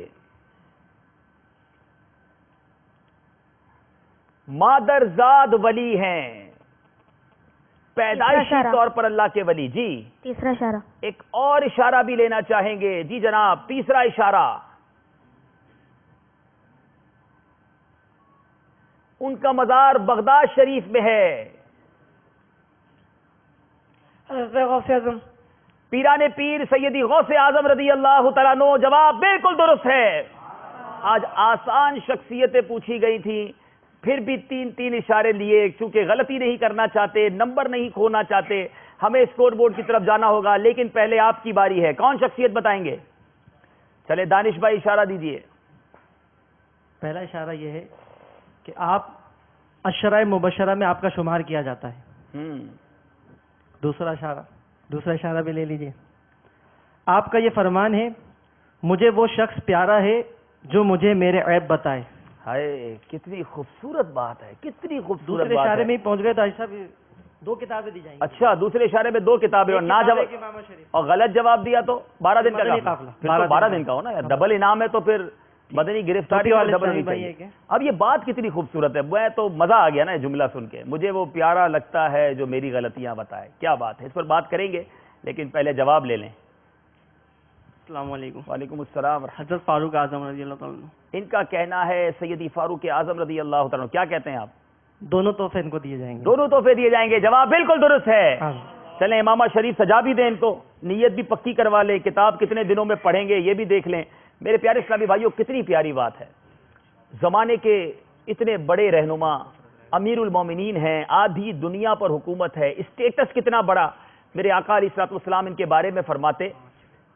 مادرزاد ولی ہیں، پیدائشی طور پر اللہ کے ولی. جی تیسرا اشارہ. ایک اور اشارہ بھی لینا چاہیں گے؟ جی جناب، تیسرا اشارہ. ان کا مزار بغداد شریف میں ہے. پیران پیر سیدی غوث اعظم رضی اللہ تعالیٰ عنہ. جواب بالکل درست ہے. آج آسان شخصیتیں پوچھی گئی تھیں، پھر بھی 3 اشارے لیے. چونکہ غلطی نہیں کرنا چاہتے، نمبر نہیں کھونا چاہتے، ہمیں اسکور بورڈ کی طرف جانا ہوگا. لیکن پہلے آپ کی باری ہے. کون شخصیت بتائیں گے؟ چلے دانش بھائی اشارہ دیجئے. پہلا اشارہ یہ ہے کہ آپ عشرہ مبشرہ میں آپ کا شمار کیا جاتا ہے. دوسرا اشارہ بھی لے لیجئے. آپ کا یہ فرمان ہے، مجھے وہ شخص پیارا ہے جو مجھے میرے عیب بتائے. ہائے کتنی خوبصورت بات ہے، کتنی خوبصورت دوسرے بات اشارے ہے. میں ہی پہنچ گئے تو صاحب 2 کتابیں دی جائیں گی. اچھا، دوسرے اشارے میں 2 کتابیں اور نہ جواب اور غلط جواب دیا تو 12 دن کا قافلہ. پھر تو 12 دن کا ہو نا یار. ڈبل انعام ہے تو پھر مدنی گرفتاری اور ڈبل نہیں چاہیے. اب یہ بات کتنی خوبصورت ہے. میں تو مزہ آ گیا نا یہ جملہ سن کے. مجھے وہ پیارا لگتا ہے جو میری غلطیاں بتائے. کیا بات ہے. اس پر بات کریں گے لیکن پہلے جواب لے لیں. السلام علیکم. وعلیکم السلام. حضرت فاروق اعظم رضی اللہ تعالیٰ عنہ. ان کا کہنا ہے سیدی فاروق اعظم رضی اللہ تعالیٰ عنہ. کیا کہتے ہیں آپ؟ دونوں تحفے ان کو دیے جائیں گے. دونوں تحفے دیے جائیں گے. جواب بالکل درست ہے. چلیں امامہ شریف سجا بھی دیں ان کو، نیت بھی پکی کروا لیں. کتاب کتنے دنوں میں پڑھیں گے یہ بھی دیکھ لیں. میرے پیارے اسلامی بھائیوں، کتنی پیاری بات ہے. زمانے کے اتنے بڑے رہنما، امیر المومنین ہیں، آدھی دنیا پر حکومت ہے. اسٹیٹس کتنا بڑا. میرے آقا علیہ الصلوۃ والسلام ان کے بارے میں فرماتے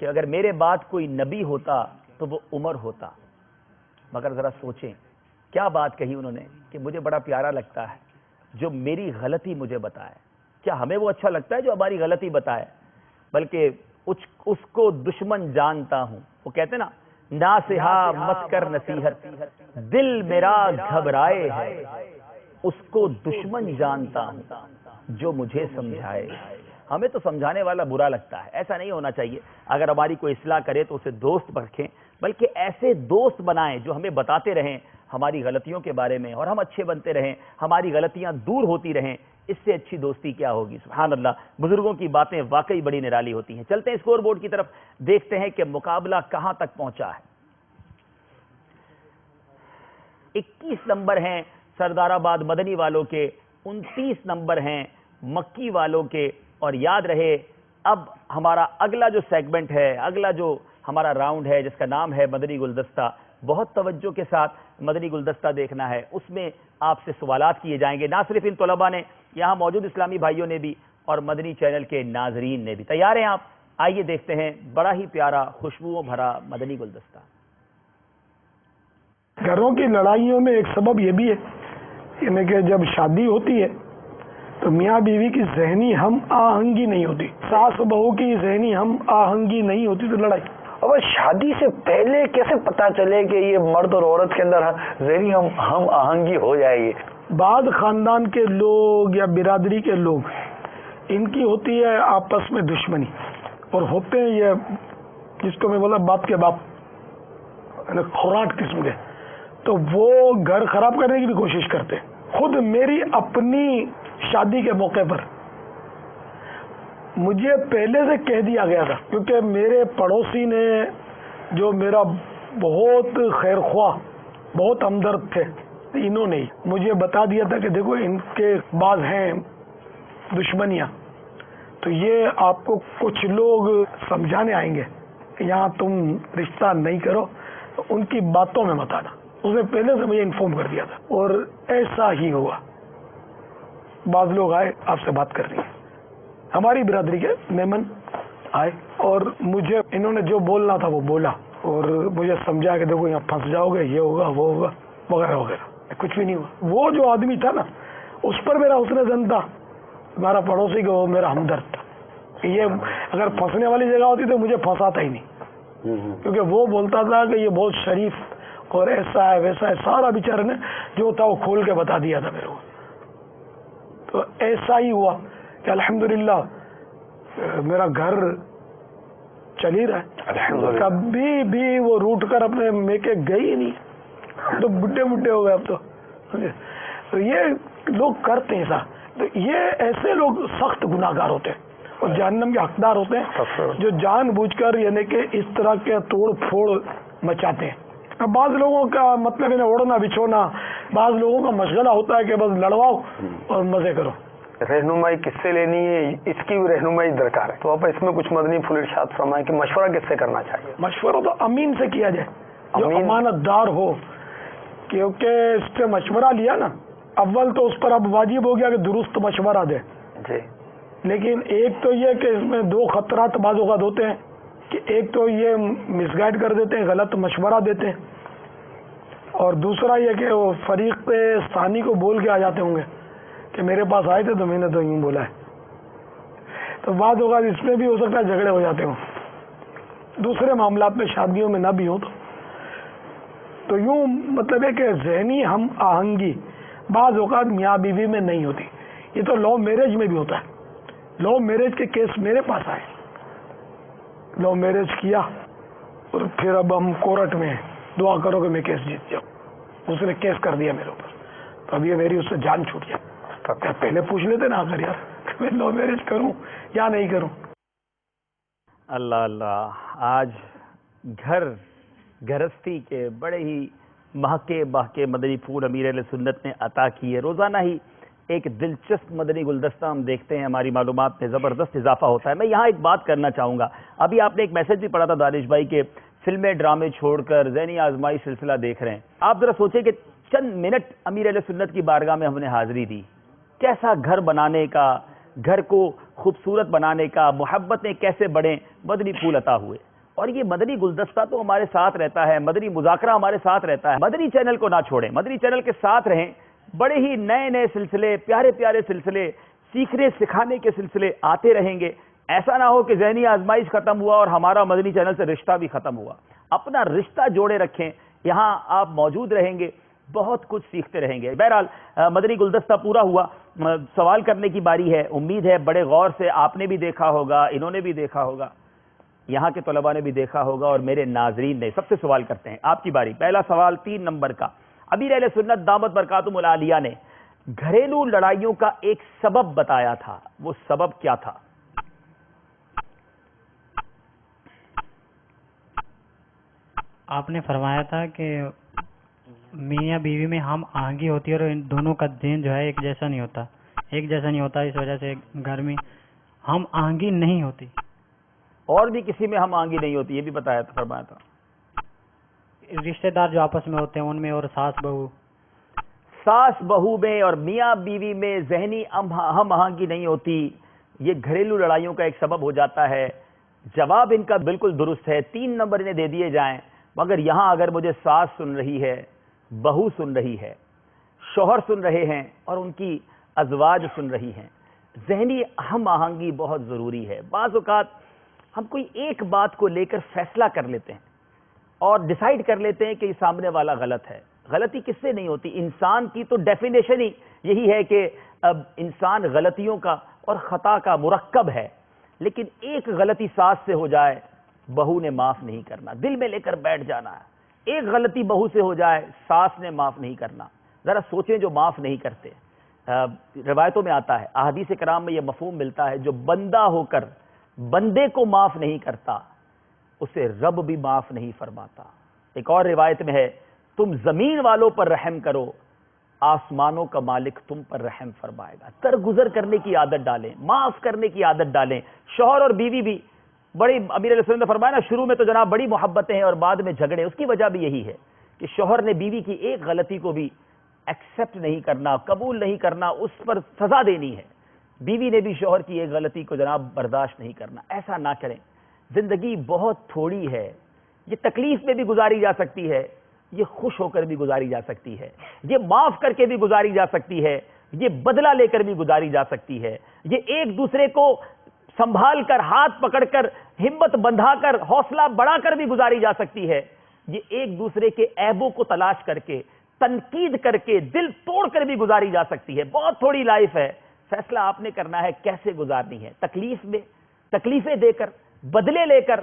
کہ اگر میرے بعد کوئی نبی ہوتا تو وہ عمر ہوتا. مگر ذرا سوچیں کیا بات کہی انہوں نے کہ مجھے بڑا پیارا لگتا ہے جو میری غلطی مجھے بتائے. کیا ہمیں وہ اچھا لگتا ہے جو ہماری غلطی بتائے؟ بلکہ اس کو دشمن جانتا ہوں. وہ کہتے نا، ناصحہ مت کر نصیحت، دل میرا گھبرائے ہے. اس کو دشمن جانتا ہوں جو مجھے سمجھائے. ہمیں تو سمجھانے والا برا لگتا ہے. ایسا نہیں ہونا چاہیے. اگر ہماری کوئی اصلاح کرے تو اسے دوست رکھیں، بلکہ ایسے دوست بنائیں جو ہمیں بتاتے رہیں ہماری غلطیوں کے بارے میں اور ہم اچھے بنتے رہیں، ہماری غلطیاں دور ہوتی رہیں. اس سے اچھی دوستی کیا ہوگی. سبحان اللہ، بزرگوں کی باتیں واقعی بڑی نرالی ہوتی ہیں. چلتے ہیں اسکور بورڈ کی طرف، دیکھتے ہیں کہ مقابلہ کہاں تک پہنچا ہے. 21 نمبر ہیں سردار آباد مدنی والوں کے، 29 نمبر ہیں مکی والوں کے. اور یاد رہے اب ہمارا اگلا جو سیگمنٹ ہے، اگلا جو ہمارا راؤنڈ ہے جس کا نام ہے مدنی گلدستہ، بہت توجہ کے ساتھ مدنی گلدستہ دیکھنا ہے. اس میں آپ سے سوالات کیے جائیں گے، نہ صرف ان طلباء نے، یہاں موجود اسلامی بھائیوں نے بھی اور مدنی چینل کے ناظرین نے بھی. تیار ہیں آپ؟ آئیے دیکھتے ہیں بڑا ہی پیارا خوشبوؤں بھرا مدنی گلدستہ. گھروں کی لڑائیوں میں ایک سبب یہ بھی ہے یعنی کہ جب شادی ہوتی ہے تو میاں بیوی کی ذہنی ہم آہنگی نہیں ہوتی، ساس بہو کی ذہنی ہم آہنگی نہیں ہوتی تو لڑائی. اور شادی سے پہلے کیسے پتا چلے کہ یہ مرد اور عورت کے اندر ذہنی ہم آہنگی ہو جائے گی؟ بعض خاندان کے لوگ یا برادری کے لوگ ان کی ہوتی ہے آپس میں دشمنی، اور ہوتے ہیں یہ جس کو میں بولا باپ کے باپ، خوراٹ قسم کے، تو وہ گھر خراب کرنے کی بھی کوشش کرتے. خود میری اپنی شادی کے موقع پر مجھے پہلے سے کہہ دیا گیا تھا، کیونکہ میرے پڑوسی نے جو میرا بہت خیر خواہ، بہت ہمدرد تھے، انہوں نے مجھے بتا دیا تھا کہ دیکھو ان کے بعض ہیں دشمنیاں، تو یہ آپ کو کچھ لوگ سمجھانے آئیں گے کہ یہاں تم رشتہ نہیں کرو، تو ان کی باتوں میں مت آنا۔ اس نے پہلے سے مجھے انفارم کر دیا تھا، اور ایسا ہی ہوا۔ بعض لوگ آئے آپ سے بات کر رہی ہیں، ہماری برادری کے مہمان آئے، اور مجھے انہوں نے جو بولنا تھا وہ بولا، اور مجھے سمجھا کہ دیکھو یہاں پھنس جاؤ گے، یہ ہوگا وہ ہوگا وغیرہ وغیرہ۔ کچھ بھی نہیں ہوا۔ وہ جو آدمی تھا نا، اس پر میرا حسن ظن تھا، ہمارا پڑوسی کا، وہ میرا ہمدرد تھا۔ یہ اگر پھنسنے والی جگہ ہوتی تو مجھے پھنساتا ہی نہیں، کیونکہ وہ بولتا تھا کہ یہ بہت شریف اور ایسا ہے ویسا ہے، سارا بیچارے نے جو تھا وہ کھول کے بتا دیا تھا میرے کو۔ تو ایسا ہی ہوا کہ الحمدللہ میرا گھر چل ہی رہا ہے، کبھی بھی وہ روٹ کر اپنے میکے گئی ہی نہیں، تو بڈھے بڈھے ہو گئے اب تو یہ لوگ کرتے ہیں ایسا، تو یہ ایسے لوگ سخت گناہ گار ہوتے ہیں اور جہنم کے حقدار ہوتے ہیں، جو جان بوجھ کر یعنی کہ اس طرح کے توڑ پھوڑ مچاتے ہیں۔ اب بعض لوگوں کا مطلب انہیں اوڑھنا بچھونا، بعض لوگوں کا مشغلہ ہوتا ہے کہ بس لڑواؤ اور مزے کرو۔ رہنمائی کس سے لینی ہے، اس کی بھی رہنمائی درکار ہے، تو آپ اس میں کچھ مدنی پھول ارشاد فرمائیں کہ مشورہ کس سے کرنا چاہیے؟ مشورہ تو امین سے کیا جائے، جو امانت دار ہو، کیونکہ اس سے مشورہ لیا نا، اول تو اس پر اب واجب ہو گیا کہ درست مشورہ دے جی، لیکن ایک تو یہ کہ اس میں دو خطرات بعض اوقات ہوتے ہیں کہ ایک تو یہ مس گائیڈ کر دیتے ہیں، غلط مشورہ دیتے ہیں، اور دوسرا یہ کہ وہ فریق ثانی کو بول کے آ جاتے ہوں گے کہ میرے پاس آئے تھے تو میں نے تو یوں بولا ہے، تو بعض اوقات اس میں بھی ہو سکتا ہے جھگڑے ہو جاتے ہوں، دوسرے معاملات میں شادیوں میں نہ بھی ہوں تو یوں مطلب ہے کہ ذہنی ہم آہنگی بعض اوقات میاں بیوی میں نہیں ہوتی۔ یہ تو لو میرج میں بھی ہوتا ہے، لو میرج کے کیس میرے پاس آئے، لو میرج کیا اور پھر اب ہم کورٹ میں ہیں، دعا کرو کہ میں کیس جیت جاؤں، اس نے کیس کر دیا میرے اوپر، تو اب یہ میری اس سے جان چھوٹ گیا۔ پہلے پوچھ لیتے نا اگر یار کہ میں لو میرج کروں یا نہیں کروں۔ اللہ اللہ، آج گھر گرہستی کے بڑے ہی مہکے بہکے مدنی پھول امیر اہل سنت نے عطا کیے۔ روزانہ ہی ایک دلچسپ مدنی گلدستہ ہم دیکھتے ہیں، ہماری معلومات میں زبردست اضافہ ہوتا ہے۔ میں یہاں ایک بات کرنا چاہوں گا، ابھی آپ نے ایک میسج بھی پڑھا تھا دانش بھائی کے فلمیں ڈرامے چھوڑ کر ذہنی آزمائی سلسلہ دیکھ رہے ہیں۔ آپ ذرا سوچیں کہ چند منٹ امیر اہل سنت کی بارگاہ میں ہم نے حاضری دی، کیسا گھر بنانے کا، گھر کو خوبصورت بنانے کا، محبتیں کیسے بڑھیں، مدنی پھول عطا ہوئے۔ اور یہ مدنی گلدستہ تو ہمارے ساتھ رہتا ہے، مدنی مذاکرہ ہمارے ساتھ رہتا ہے۔ مدنی چینل کو نہ چھوڑیں، مدنی چینل کے ساتھ رہیں، بڑے ہی نئے نئے سلسلے، پیارے پیارے سلسلے، سیکھنے سکھانے کے سلسلے آتے رہیں گے۔ ایسا نہ ہو کہ ذہنی آزمائش ختم ہوا اور ہمارا مدنی چینل سے رشتہ بھی ختم ہوا۔ اپنا رشتہ جوڑے رکھیں، یہاں آپ موجود رہیں گے، بہت کچھ سیکھتے رہیں گے۔ بہرحال مدنی گلدستہ پورا ہوا، سوال کرنے کی باری ہے۔ امید ہے بڑے غور سے آپ نے بھی دیکھا ہوگا، انہوں نے بھی دیکھا ہوگا، یہاں کے طلباء نے بھی دیکھا ہوگا، اور میرے ناظرین نے۔ سب سے سوال کرتے ہیں، آپ کی باری۔ پہلا سوال 3 نمبر کا، امیر اہل سنت دامت برکاتہم العالیہ نے گھریلو لڑائیوں کا ایک سبب بتایا تھا، وہ سبب کیا تھا؟ آپ نے فرمایا تھا کہ میاں بیوی میں ہم آہنگی ہوتی ہے اور ان دونوں کا دین جو ہے ایک جیسا نہیں ہوتا، اس وجہ سے گھر میں ہم آہنگی نہیں ہوتی۔ اور بھی کسی میں ہم آہنگی نہیں ہوتی، یہ بھی بتایا تھا، فرمایا تھا۔ رشتہ دار جو آپس میں ہوتے ہیں ان میں، اور ساس بہو میں اور میاں بیوی میں ذہنی ہم آہنگی نہیں ہوتی، یہ گھریلو لڑائیوں کا ایک سبب ہو جاتا ہے۔ جواب ان کا بالکل درست ہے، 3 نمبر انہیں دے دیے جائیں، مگر یہاں اگر مجھے ساس سن رہی ہے، بہو سن رہی ہے، شوہر سن رہے ہیں اور ان کی ازواج سن رہی ہیں، ذہنی ہم آہنگی بہت ضروری ہے۔ بعض اوقات ہم کوئی ایک بات کو لے کر فیصلہ کر لیتے ہیں اور ڈیسائیڈ کر لیتے ہیں کہ یہ سامنے والا غلط ہے۔ غلطی کس سے نہیں ہوتی؟ انسان کی تو ڈیفینیشن ہی یہی ہے کہ اب انسان غلطیوں کا اور خطا کا مرکب ہے، لیکن ایک غلطی ساس سے ہو جائے، بہو نے معاف نہیں کرنا، دل میں لے کر بیٹھ جانا ہے۔ ایک غلطی بہو سے ہو جائے، ساس نے معاف نہیں کرنا۔ ذرا سوچیں جو معاف نہیں کرتے، روایتوں میں آتا ہے، احادیث کرام میں یہ مفہوم ملتا ہے، جو بندہ ہو کر بندے کو معاف نہیں کرتا اسے رب بھی معاف نہیں فرماتا۔ ایک اور روایت میں ہے، تم زمین والوں پر رحم کرو، آسمانوں کا مالک تم پر رحم فرمائے گا۔ درگزر کرنے کی عادت ڈالیں، معاف کرنے کی عادت ڈالیں۔ شوہر اور بیوی بھی بڑی، امیر علیہ السلام نے فرمایا نا، شروع میں تو جناب بڑی محبتیں ہیں اور بعد میں جھگڑے۔ اس کی وجہ بھی یہی ہے کہ شوہر نے بیوی کی ایک غلطی کو بھی ایکسپٹ نہیں کرنا، قبول نہیں کرنا، اس پر سزا دینی ہے۔ بیوی نے بھی شوہر کی ایک غلطی کو جناب برداشت نہیں کرنا۔ ایسا نہ کریں، زندگی بہت تھوڑی ہے، یہ تکلیف میں بھی گزاری جا سکتی ہے، یہ خوش ہو کر بھی گزاری جا سکتی ہے، یہ معاف کر کے بھی گزاری جا سکتی ہے، یہ بدلہ لے کر بھی گزاری جا سکتی ہے، یہ ایک دوسرے کو سنبھال کر، ہاتھ پکڑ کر، ہمت بندھا کر، حوصلہ بڑھا کر بھی گزاری جا سکتی ہے، یہ ایک دوسرے کے عیبوں کو تلاش کر کے، تنقید کر کے، دل توڑ کر بھی گزاری جا سکتی ہے۔ بہت تھوڑی لائف ہے، فیصلہ آپ نے کرنا ہے کیسے گزارنی ہے، تکلیف میں، تکلیفیں دے کر، بدلے لے کر،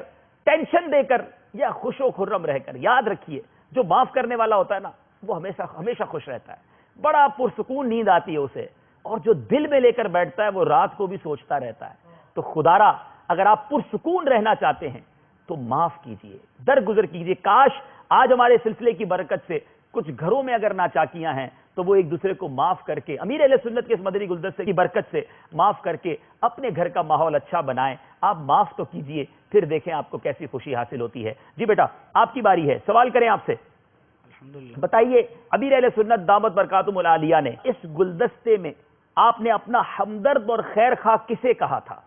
ٹینشن دے کر، یا خوش و خرم رہ کر۔ یاد رکھیے، جو معاف کرنے والا ہوتا ہے نا، وہ ہمیشہ خوش رہتا ہے، بڑا پرسکون نیند آتی ہے اسے، اور جو دل میں لے کر بیٹھتا ہے وہ رات کو بھی سوچتا رہتا ہے۔ تو خدارا اگر آپ پرسکون رہنا چاہتے ہیں تو معاف کیجئے، درگزر کیجئے۔ کاش آج ہمارے سلسلے کی برکت سے کچھ گھروں میں اگر ناچاکیاں ہیں تو وہ ایک دوسرے کو معاف کر کے، امیر اہل سنت کے اس مدنی گلدستے کی برکت سے معاف کر کے اپنے گھر کا ماحول اچھا بنائیں۔ آپ معاف تو کیجئے، پھر دیکھیں آپ کو کیسی خوشی حاصل ہوتی ہے۔ جی بیٹا، آپ کی باری ہے، سوال کریں آپ سے۔ بتائیے، امیر اہل سنت دامت برکاتہم العالیہ نے اس گلدستے میں آپ نے اپنا ہمدرد اور خیر خواہ کسے کہا تھا؟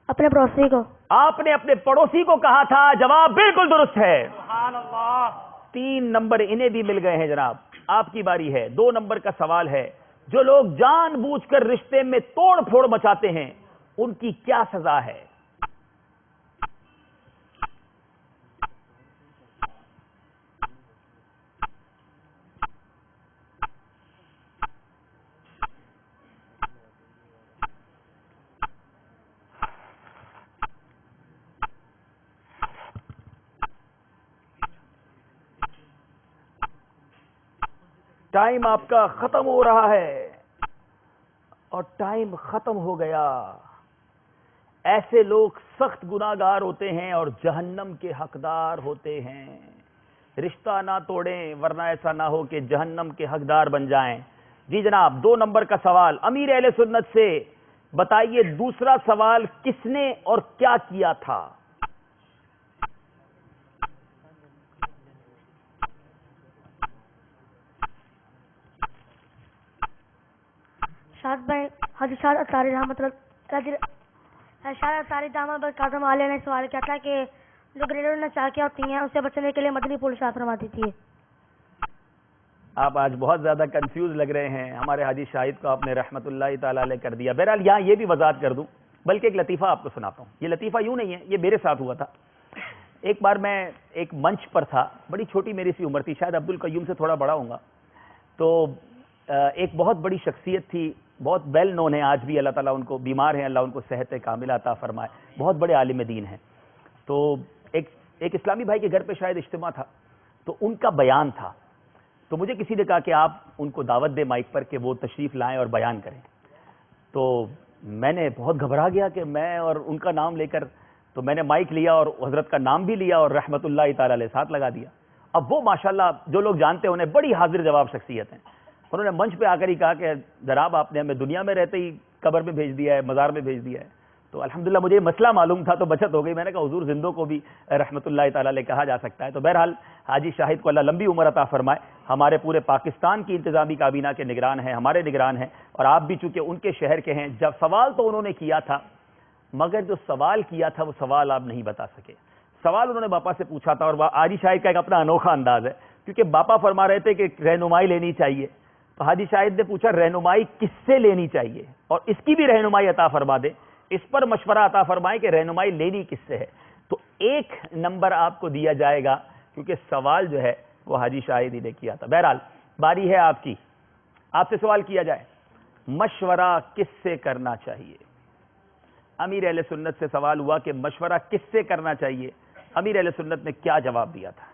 اپنے پڑوسی کو۔ آپ نے اپنے پڑوسی کو کہا تھا، جواب بالکل درست ہے۔ سبحان اللہ۔ 3 نمبر انہیں بھی مل گئے ہیں جناب۔ آپ کی باری ہے، 2 نمبر کا سوال ہے، جو لوگ جان بوجھ کر رشتے میں توڑ پھوڑ مچاتے ہیں ان کی کیا سزا ہے؟ ٹائم آپ کا ختم ہو رہا ہے، اور ٹائم ختم ہو گیا۔ ایسے لوگ سخت گناہگار ہوتے ہیں اور جہنم کے حقدار ہوتے ہیں۔ رشتہ نہ توڑیں ورنہ ایسا نہ ہو کہ جہنم کے حقدار بن جائیں۔ جی جناب، 2 نمبر کا سوال امیر اہل سنت سے بتائیے، دوسرا سوال کس نے اور کیا کیا تھا؟ شاد اطاری دامت برکاتہم العالیہ نے سوال کیا تھا کہ جو گھریلو ناچاکیاں ہوتی ہیں اسے بچنے کے لیے مدنی پھول ارشاد فرما دیجیے۔ آپ آج بہت زیادہ کنفیوز لگ رہے ہیں، ہمارے حاجی شاہد کو آپ نے رحمت اللہ تعالی علیہ کر دیا۔ بہرحال یہاں یہ بھی وضاحت کر دوں، بلکہ ایک لطیفہ آپ کو سناتا ہوں۔ یہ لطیفہ یوں نہیں ہے، یہ میرے ساتھ ہوا تھا۔ ایک بار میں ایک منچ پر تھا، بڑی چھوٹی میری سی عمر تھی، شاید عبد القیوم سے تھوڑا بڑا ہوں گا۔ تو ایک بہت بڑی شخصیت تھی، بہت ویل نون ہے آج بھی، اللہ تعالیٰ ان کو، بیمار ہیں، اللہ ان کو صحت کاملہ عطا فرمائے، بہت بڑے عالم دین ہیں۔ تو ایک اسلامی بھائی کے گھر پہ شاید اجتماع تھا، تو ان کا بیان تھا، تو مجھے کسی نے کہا کہ آپ ان کو دعوت دیں مائک پر کہ وہ تشریف لائیں اور بیان کریں۔ تو میں نے بہت گھبرا گیا کہ میں اور ان کا نام لے کر، تو میں نے مائک لیا اور حضرت کا نام بھی لیا اور رحمت اللہ تعالی علیہ ساتھ لگا دیا۔ اب وہ ماشاءاللہ جو لوگ جانتے ہیں انہیں، بڑی حاضر جواب شخصیت ہیں، انہوں نے منچ پہ آ کر ہی کہا کہ جناب آپ نے ہمیں دنیا میں رہتے ہی قبر میں بھیج دیا ہے، مزار میں بھیج دیا ہے۔ تو الحمدللہ مجھے یہ مسئلہ معلوم تھا تو بچت ہو گئی۔ میں نے کہا حضور زندوں کو بھی رحمت اللہ تعالی علیہ کہا جا سکتا ہے۔ تو بہرحال حاجی شاہد کو اللہ لمبی عمر عطا فرمائے، ہمارے پورے پاکستان کی انتظامی کابینہ کے نگران ہیں، ہمارے نگران ہیں، اور آپ بھی چونکہ ان کے شہر کے ہیں۔ جب سوال تو انہوں نے کیا تھا، مگر جو سوال کیا تھا وہ سوال آپ نہیں بتا سکے۔ سوال انہوں نے باپا سے پوچھا تھا، اور حاجی شاہد کا ایک اپنا انوکھا انداز ہے، کیونکہ باپا فرما رہے تھے کہ رہنمائی لینی چاہیے، تو حاجی شاہد نے پوچھا رہنمائی کس سے لینی چاہیے، اور اس کی بھی رہنمائی عطا فرما دے، اس پر مشورہ عطا فرمائے کہ رہنمائی لینی کس سے ہے۔ تو 1 نمبر آپ کو دیا جائے گا، کیونکہ سوال جو ہے وہ حاجی شاہد ہی نے کیا تھا۔ بہرحال باری ہے آپ کی، آپ سے سوال کیا جائے، مشورہ کس سے کرنا چاہیے؟ امیر اہل سنت سے سوال ہوا کہ مشورہ کس سے کرنا چاہیے، امیر اہل سنت نے کیا جواب دیا تھا؟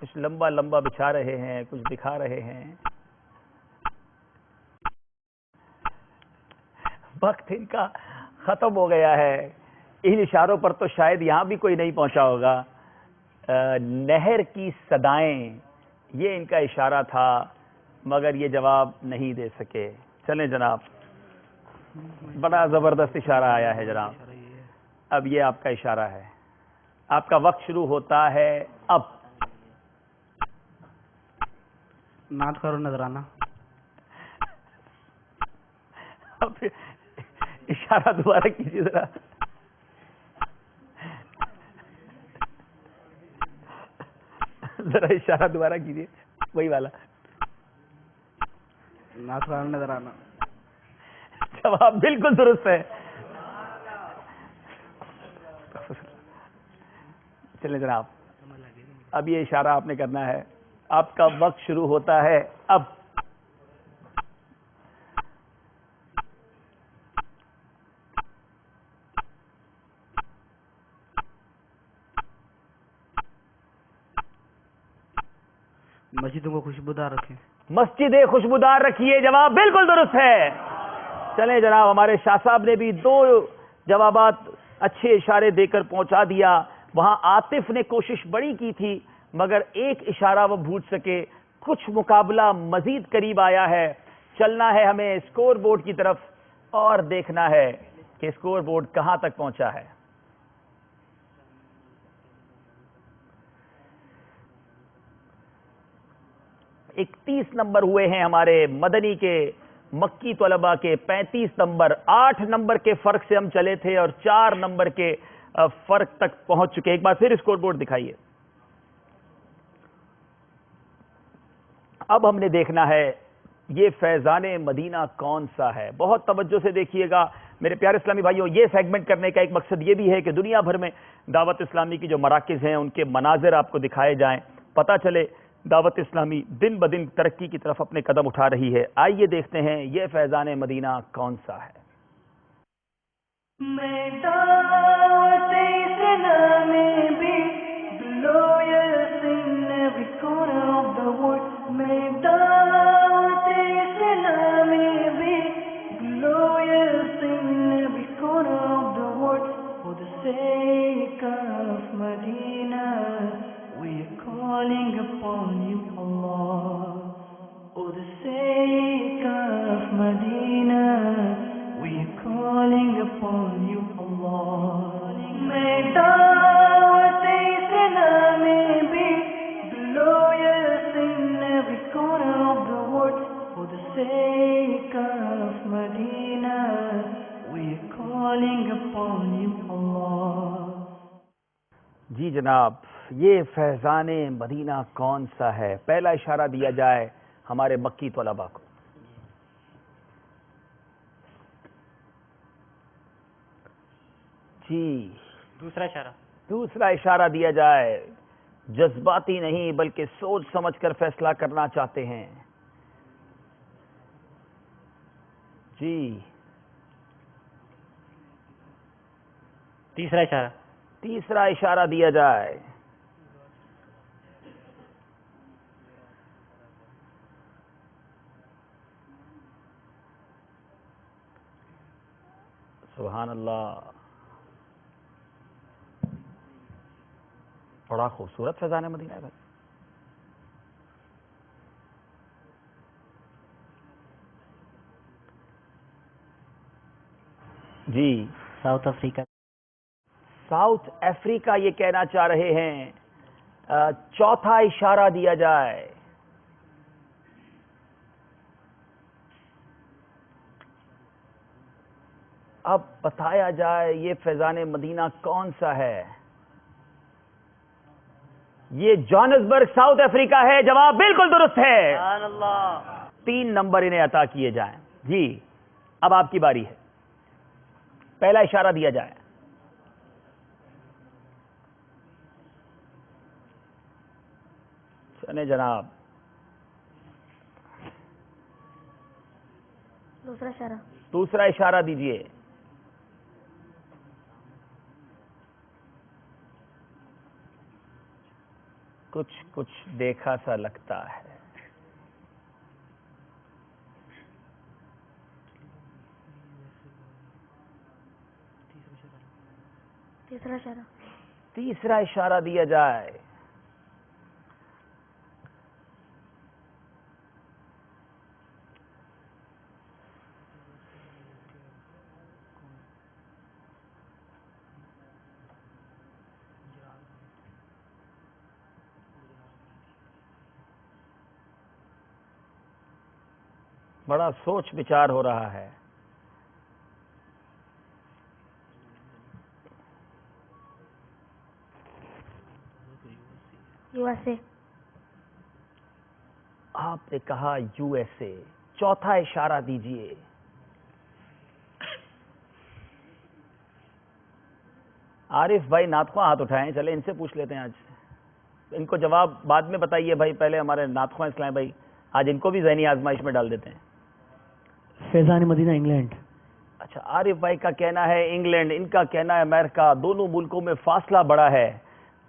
کچھ لمبا لمبا بچھا رہے ہیں، کچھ دکھا رہے ہیں. وقت ان کا ختم ہو گیا ہے. ان اشاروں پر تو شاید یہاں بھی کوئی نہیں پہنچا ہوگا. نہر کی صدائیں، یہ ان کا اشارہ تھا، مگر یہ جواب نہیں دے سکے. چلیں جناب، بڑا زبردست اشارہ آیا ہے جناب. اب یہ آپ کا اشارہ ہے. آپ کا وقت شروع ہوتا ہے اب. نعت کرو نذرانہ. اب اشارہ دوبارہ کیجیے ذرا. ذرا اشارہ دوبارہ کیجیے، وہی والا. نعت کرو نذرانہ. جواب بالکل درست ہے. چلیں جناب، اب یہ اشارہ آپ نے کرنا ہے. آپ کا وقت شروع ہوتا ہے اب. مسجدوں کو خوشبودار رکھیں. مسجدیں خوشبودار رکھیے، جواب بالکل درست ہے. چلیں جناب، ہمارے شاہ صاحب نے بھی 2 جوابات اچھے اشارے دے کر پہنچا دیا. وہاں عاطف نے کوشش بڑی کی تھی، مگر ایک اشارہ وہ بھول سکے. کچھ مقابلہ مزید قریب آیا ہے. چلنا ہے ہمیں اسکور بورڈ کی طرف اور دیکھنا ہے کہ اسکور بورڈ کہاں تک پہنچا ہے. اکتیس نمبر ہوئے ہیں ہمارے مدنی کے، مکی طلبہ کے 35 نمبر. 8 نمبر کے فرق سے ہم چلے تھے اور 4 نمبر کے فرق تک پہنچ چکے. ایک بار پھر اسکور بورڈ دکھائیے. اب ہم نے دیکھنا ہے یہ فیضان مدینہ کون سا ہے. بہت توجہ سے دیکھیے گا میرے پیارے اسلامی بھائیوں. یہ سیگمنٹ کرنے کا ایک مقصد یہ بھی ہے کہ دنیا بھر میں دعوت اسلامی کی جو مراکز ہیں ان کے مناظر آپ کو دکھائے جائیں، پتہ چلے دعوت اسلامی دن بدن ترقی کی طرف اپنے قدم اٹھا رہی ہے. آئیے دیکھتے ہیں یہ فیضان مدینہ کون سا ہے. میں دعوت اسلامی بھی glorious in every corner of the world. میں دعوت اسلامی بھی glorious in every corner of the world. For the sake of Medina, we are calling upon you, Allah. For the sake of Medina, we are calling upon you, Allah. May da'wat Islami be glorious in every corner of the world. For the sake of Medina, we are calling upon you, Allah. جی جناب، یہ فیضان مدینہ کون سا ہے؟ پہلا اشارہ دیا جائے ہمارے مکی طلباء کو. جی دوسرا اشارہ دیا جائے. جذباتی نہیں بلکہ سوچ سمجھ کر فیصلہ کرنا چاہتے ہیں. جی تیسرا اشارہ دیا جائے. سبحان اللہ، بڑا خوبصورت فیضان مدینہ ہے. جی ساؤتھ افریقہ. ساؤتھ افریقہ یہ کہنا چاہ رہے ہیں. چوتھا اشارہ دیا جائے. اب بتایا جائے یہ فیضان مدینہ کون سا ہے. یہ جوہانسبرگ ساؤتھ افریقہ ہے. جواب بالکل درست ہے. 3 نمبر انہیں عطا کیے جائیں. جی اب آپ کی باری ہے. پہلا اشارہ دیا جائے. چلیں جناب. دوسرا اشارہ دیجئے. کچھ کچھ دیکھا سا لگتا ہے. تیسرا اشارہ دیا جائے. بڑا سوچ بچار ہو رہا ہے. U S A. آپ نے کہا یو ایس اے. چوتھا اشارہ دیجئے. عارف بھائی ناطخواں ہاتھ اٹھائیں, چلے ان سے پوچھ لیتے ہیں. آج ان کو جواب بعد میں بتائیے بھائی, پہلے ہمارے ناطخواں اسلام بھائی, آج ان کو بھی ذہنی آزمائش میں ڈال دیتے ہیں. فیضان مدینہ انگلینڈ. اچھا, عارف بھائی کا کہنا ہے انگلینڈ, ان کا کہنا ہے امریکہ. دونوں ملکوں میں فاصلہ بڑا ہے.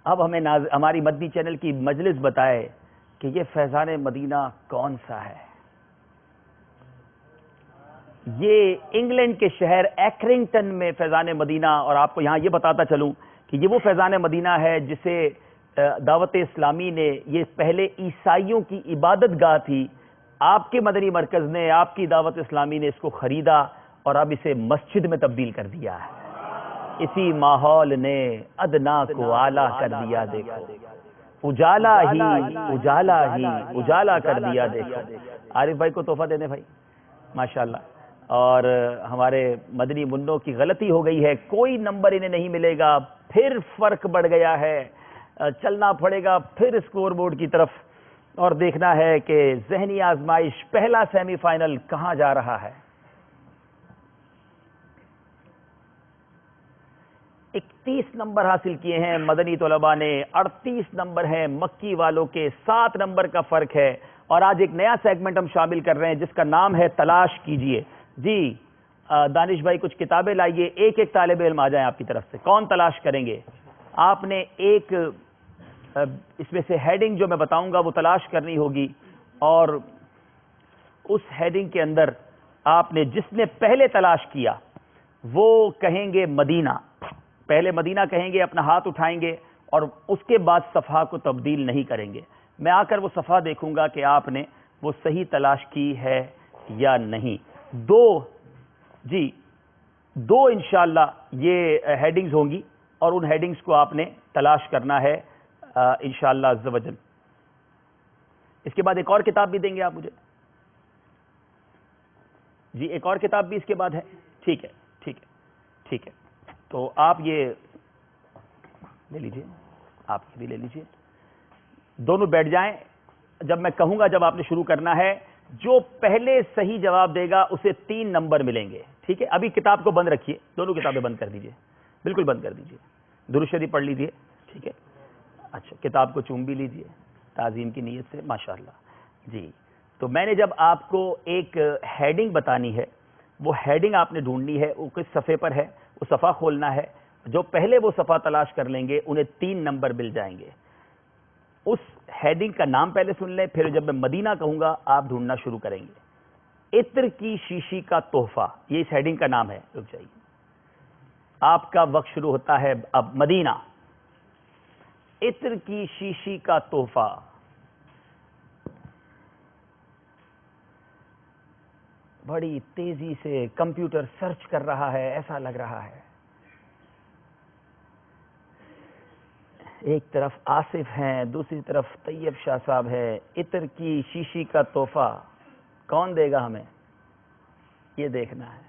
اب ہمیں ہماری مدنی چینل کی مجلس بتائے کہ یہ فیضان مدینہ کون سا ہے. یہ انگلینڈ کے شہر ایکرنگٹن میں فیضان مدینہ, اور آپ کو یہاں یہ بتاتا چلوں کہ یہ وہ فیضان مدینہ ہے جسے دعوت اسلامی نے, یہ پہلے عیسائیوں کی عبادت گاہ تھی. آپ کے مدنی مرکز نے, آپ کی دعوت اسلامی نے اس کو خریدا اور اب اسے مسجد میں تبدیل کر دیا ہے. اسی ماحول نے ادنا کو اعلیٰ کر دیا. دیکھو اجالا ہی اجالا ہی اجالا کر دیا. دیکھو عارف بھائی کو تحفہ دینے بھائی, ماشاءاللہ. اور ہمارے مدنی منوں کی غلطی ہو گئی ہے, کوئی نمبر انہیں نہیں ملے گا. پھر فرق بڑھ گیا ہے, چلنا پڑے گا پھر اسکور بورڈ کی طرف اور دیکھنا ہے کہ ذہنی آزمائش پہلا سیمی فائنل کہاں جا رہا ہے. 31 نمبر حاصل کیے ہیں مدنی طلباء نے, 38 نمبر ہیں مکی والوں کے, 7 نمبر کا فرق ہے. اور آج ایک نیا سیگمنٹ ہم شامل کر رہے ہیں جس کا نام ہے تلاش کیجئے. جی دانش بھائی کچھ کتابیں لائیے, ایک ایک طالب علم آ جائیں آپ کی طرف سے. کون تلاش کریں گے؟ آپ نے ایک اس میں سے ہیڈنگ جو میں بتاؤں گا وہ تلاش کرنی ہوگی, اور اس ہیڈنگ کے اندر آپ نے جس نے پہلے تلاش کیا وہ کہیں گے مدینہ. پہلے مدینہ کہیں گے, اپنا ہاتھ اٹھائیں گے اور اس کے بعد صفحہ کو تبدیل نہیں کریں گے. میں آ کر وہ صفحہ دیکھوں گا کہ آپ نے وہ صحیح تلاش کی ہے یا نہیں. دو انشاءاللہ یہ ہیڈنگز ہوں گی اور ان ہیڈنگز کو آپ نے تلاش کرنا ہے انشاءاللہ عز و جل. اس کے بعد ایک اور کتاب بھی دیں گے آپ مجھے؟ جی ایک اور کتاب بھی اس کے بعد ہے. ٹھیک ہے ٹھیک ہے ٹھیک ہے. تو آپ یہ لے لیجئے, آپ یہ بھی لے لیجئے. دونوں بیٹھ جائیں. جب میں کہوں گا جب آپ نے شروع کرنا ہے, جو پہلے صحیح جواب دے گا اسے 3 نمبر ملیں گے. ٹھیک ہے, ابھی کتاب کو بند رکھیے, دونوں کتابیں بند کر دیجئے, بالکل بند کر دیجئے. درود شریف پڑھ لیجئے. ٹھیک ہے, اچھا کتاب کو چوم بھی لیجئے تعظیم کی نیت سے, ماشاءاللہ. جی تو میں نے جب آپ کو ایک ہیڈنگ بتانی ہے, وہ ہیڈنگ آپ نے ڈھونڈنی ہے, وہ کس صفحے پر ہے وہ صفحہ کھولنا ہے. جو پہلے وہ صفحہ تلاش کر لیں گے انہیں 3 نمبر مل جائیں گے. اس ہیڈنگ کا نام پہلے سن لیں, پھر جب میں مدینہ کہوں گا آپ ڈھونڈنا شروع کریں گے. عطر کی شیشی کا تحفہ, یہ اس ہیڈنگ کا نام ہے. رک جائیے, آپ کا وقت شروع ہوتا ہے اب. مدینہ, عطر کی شیشی کا تحفہ. بڑی تیزی سے کمپیوٹر سرچ کر رہا ہے, ایسا لگ رہا ہے. ایک طرف آصف ہیں, دوسری طرف طیب شاہ صاحب ہے. عطر کی شیشی کا تحفہ کون دے گا ہمیں, یہ دیکھنا ہے.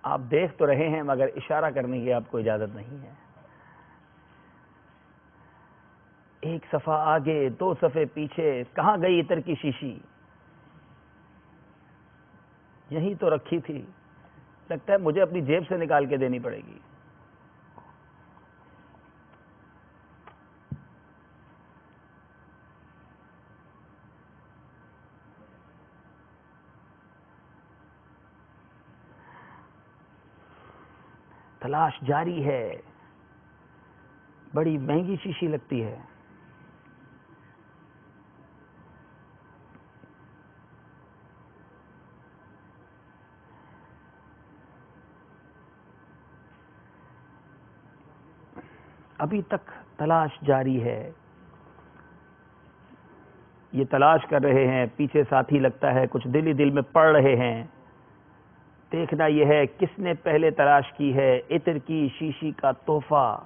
آپ دیکھ تو رہے ہیں مگر اشارہ کرنے کی آپ کو اجازت نہیں ہے. ایک صفحہ آگے, 2 صفحے پیچھے, کہاں گئی عطر کی شیشی؟ یہی تو رکھی تھی. لگتا ہے مجھے اپنی جیب سے نکال کے دینی پڑے گی. تلاش جاری ہے. بڑی مہنگی شیشی لگتی ہے. ابھی تک تلاش جاری ہے. یہ تلاش کر رہے ہیں, پیچھے ساتھی لگتا ہے کچھ دل ہی دل میں پڑھ رہے ہیں. دیکھنا یہ ہے کس نے پہلے تلاش کی ہے عطر کی شیشی کا تحفہ.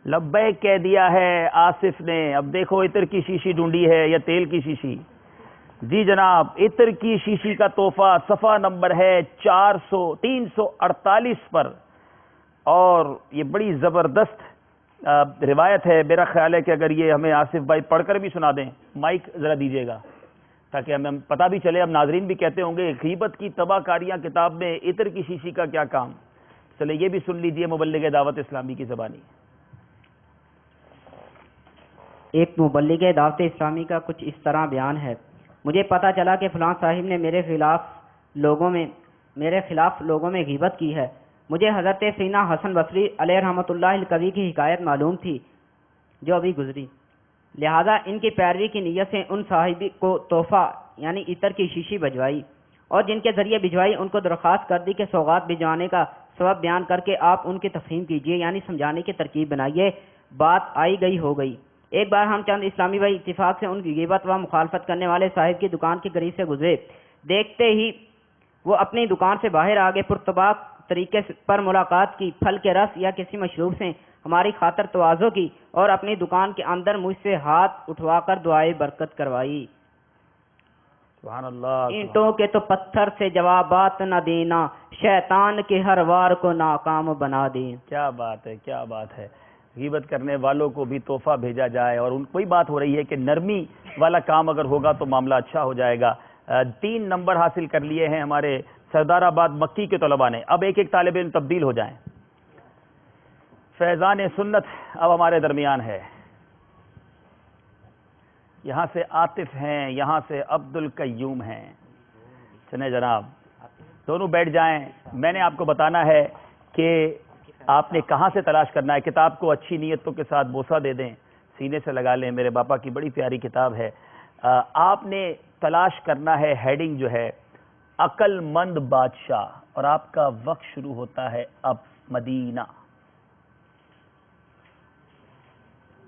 لبیک کہہ دیا ہے آصف نے. اب دیکھو عطر کی شیشی ڈھونڈی ہے یا تیل کی شیشی. جی جناب, عطر کی شیشی کا تحفہ صفحہ نمبر ہے 348 پر. اور یہ بڑی زبردست روایت ہے. میرا خیال ہے کہ اگر یہ ہمیں آصف بھائی پڑھ کر بھی سنا دیں, مائک ذرا دیجیے گا تاکہ ہمیں پتہ بھی چلے. اب ناظرین بھی کہتے ہوں گے غیبت کی تباہ کاریاں کتاب میں عطر کی شیشی کا کیا کام. چلے یہ بھی سن لیجئے مبلغ دعوت اسلامی کی زبانی. ایک مبلغ دعوت اسلامی کا کچھ اس طرح بیان ہے. مجھے پتہ چلا کہ فلاں صاحب نے میرے خلاف لوگوں میں غیبت کی ہے. مجھے حضرت سیدنا حسن بصری علیہ رحمۃ اللہ القوی کی حکایت معلوم تھی جو ابھی گزری. لہذا ان کی پیروی کی نیت سے ان صاحب کو تحفہ یعنی عطر کی شیشی بھجوائی, اور جن کے ذریعے بھجوائی ان کو درخواست کر دی کہ سوغات بھجوانے کا سبب بیان کر کے آپ ان کی تفہیم کیجیے, یعنی سمجھانے کی ترکیب بنائیے. بات آئی گئی ہو گئی. ایک بار ہم چند اسلامی بھائی اتفاق سے ان کی غیبت و مخالفت کرنے والے صاحب کی دکان کے قریب سے گزرے. دیکھتے ہی وہ اپنی دکان سے باہر آگے پرتباق طریقے پر ملاقات کی, پھل کے رس یا کسی مشروب سے ہماری خاطر تواضع کی, اور اپنی دکان کے اندر مجھ سے ہاتھ اٹھوا کر دعائے برکت کروائی. سبحان اللہ. اینٹوں کے تو پتھر سے جوابات نہ دینا, شیطان کے ہر وار کو ناکام بنا دیں. کیا بات ہے, کیا بات ہے. غیبت کرنے والوں کو بھی تحفہ بھیجا جائے, اور ان کوئی بات ہو رہی ہے کہ نرمی والا کام اگر ہوگا تو معاملہ اچھا ہو جائے گا. 3 نمبر حاصل کر لیے ہیں ہمارے سردار آباد مکی کے طلباء نے. اب ایک ایک طالب علم تبدیل ہو جائیں. فیضان سنت اب ہمارے درمیان ہے. یہاں سے عاطف ہیں, یہاں سے عبد القیوم ہیں. چلیں جناب, دونوں بیٹھ جائیں. میں نے آپ کو بتانا ہے کہ آپ نے کہاں سے تلاش کرنا ہے. کتاب کو اچھی نیتوں کے ساتھ بوسہ دے دیں, سینے سے لگا لیں. میرے باپا کی بڑی پیاری کتاب ہے. آپ نے تلاش کرنا ہے ہیڈنگ جو ہے عقل مند بادشاہ, اور آپ کا وقت شروع ہوتا ہے اب. مدینہ,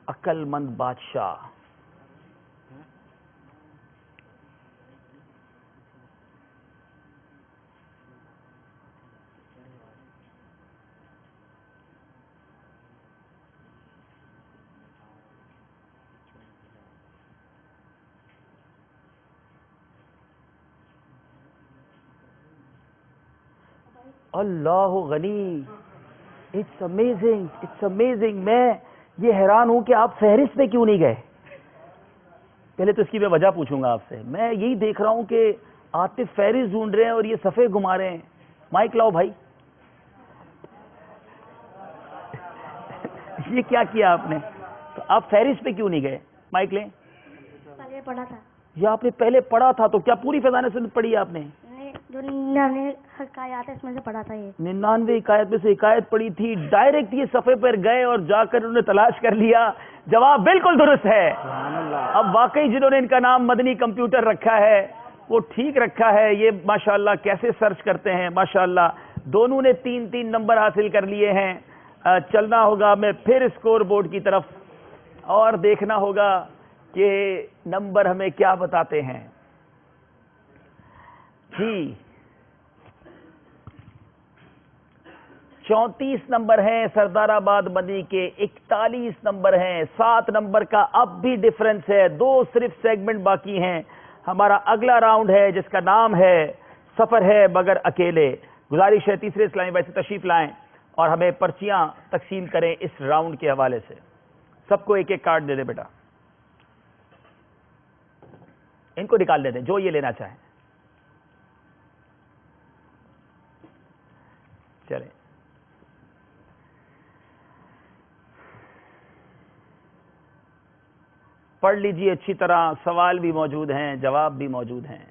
عقل مند بادشاہ. اللہ غنی, اٹس امیزنگ, اٹس امیزنگ. میں یہ حیران ہوں کہ آپ فہرست میں کیوں نہیں گئے. پہلے تو اس کی میں وجہ پوچھوں گا آپ سے. میں یہی دیکھ رہا ہوں کہ عاطف فہرست ڈھونڈ رہے ہیں اور یہ صفحے گھما رہے ہیں. مائک لاؤ بھائی. یہ کیا کیا آپ نے؟ تو آپ فہرست پہ کیوں نہیں گئے؟ مائک لیں. پہلے پڑھا تھا. یہ آپ نے پہلے پڑھا تھا, تو کیا پوری فیضان سنت پڑھی ہے آپ نے؟ جو 99 حکایات اس میں سے پڑھا تھا. یہ 99 حکایت میں سے حکایت پڑھی تھی. ڈائریکٹ یہ صفحے پر گئے اور جا کر انہوں نے تلاش کر لیا. جواب بالکل درست ہے. اب واقعی جنہوں نے ان کا نام مدنی کمپیوٹر رکھا ہے وہ ٹھیک رکھا ہے. یہ ماشاءاللہ کیسے سرچ کرتے ہیں ماشاءاللہ. دونوں نے 3 نمبر حاصل کر لیے ہیں. چلنا ہوگا میں پھر اسکور بورڈ کی طرف اور دیکھنا ہوگا کہ نمبر ہمیں کیا بتاتے ہیں. جی 34 نمبر ہیں سردار آباد مدنی کے, 41 نمبر ہیں. 7 نمبر کا اب بھی ڈیفرنس ہے. 2 صرف سیگمنٹ باقی ہیں. ہمارا اگلا راؤنڈ ہے جس کا نام ہے سفر ہے مگر اکیلے. گزارش ہے تیسرے اسلامی بھائی سے تشریف لائیں اور ہمیں پرچیاں تقسیم کریں اس راؤنڈ کے حوالے سے. سب کو ایک ایک کارڈ دے دیں بیٹا. ان کو نکال دے دیں جو یہ لینا چاہیں. چلیں پڑھ لیجئے اچھی طرح. سوال بھی موجود ہیں, جواب بھی موجود ہیں.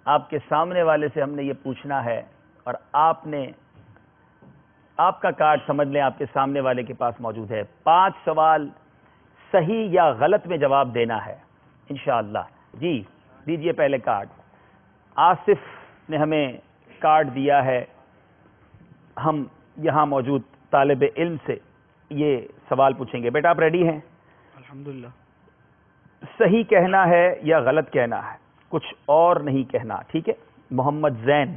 آپ کے سامنے والے سے ہم نے یہ پوچھنا ہے اور آپ کا کارڈ سمجھ لیں آپ کے سامنے والے کے پاس موجود ہے. 5 سوال صحیح یا غلط میں جواب دینا ہے انشاءاللہ. جی دیجئے پہلے کارڈ. آصف نے ہمیں کارڈ دیا ہے. ہم یہاں موجود طالب علم سے یہ سوال پوچھیں گے. بیٹا آپ ریڈی ہیں؟ الحمدللہ. صحیح کہنا ہے یا غلط کہنا ہے, کچھ اور نہیں کہنا, ٹھیک ہے؟ محمد زین.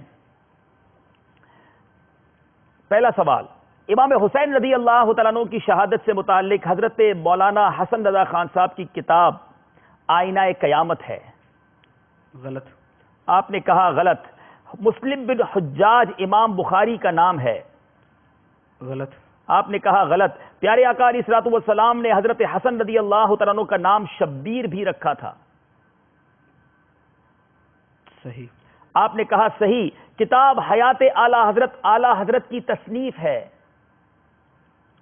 پہلا سوال, امام حسین رضی اللہ تعالیٰ عنہ کی شہادت سے متعلق حضرت مولانا حسن رضا خان صاحب کی کتاب آئینہ قیامت ہے. غلط. آپ نے کہا غلط. مسلم بن حجاج امام بخاری کا نام ہے. غلط. آپ نے کہا غلط. پیارے آقا علیہ الصلوۃ والسلام نے حضرت حسن رضی اللہ تعالیٰ عنہ کا نام شبیر بھی رکھا تھا. صحیح. آپ نے کہا صحیح. کتاب حیات اعلی حضرت کی تصنیف ہے.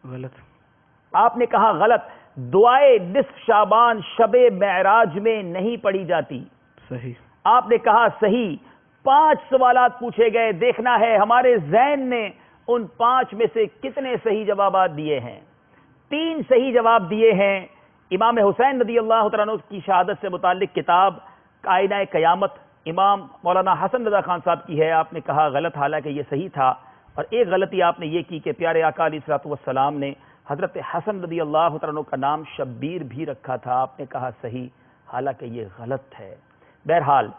غلط. آپ نے کہا غلط. دعائے نصف شعبان شب معراج میں نہیں پڑھی جاتی. صحیح. آپ نے کہا صحیح. 5 سوالات پوچھے گئے, دیکھنا ہے ہمارے ذہن نے ان 5 میں سے کتنے صحیح جوابات دیے ہیں. 3 صحیح جواب دیے ہیں. امام حسین رضی اللہ تعالیٰ عنہ کی شہادت سے متعلق کتاب آئینہ قیامت امام مولانا حسن رضا خان صاحب کی ہے. آپ نے کہا غلط, حالانکہ یہ صحیح تھا. اور ایک غلطی آپ نے یہ کی کہ پیارے آقا علیہ الصلوۃ والسلام نے حضرت حسن رضی اللہ تعالیٰ عنہ کا نام شبیر بھی رکھا تھا. آپ نے کہا صحیح, حالانکہ یہ غلط ہے. بہرحال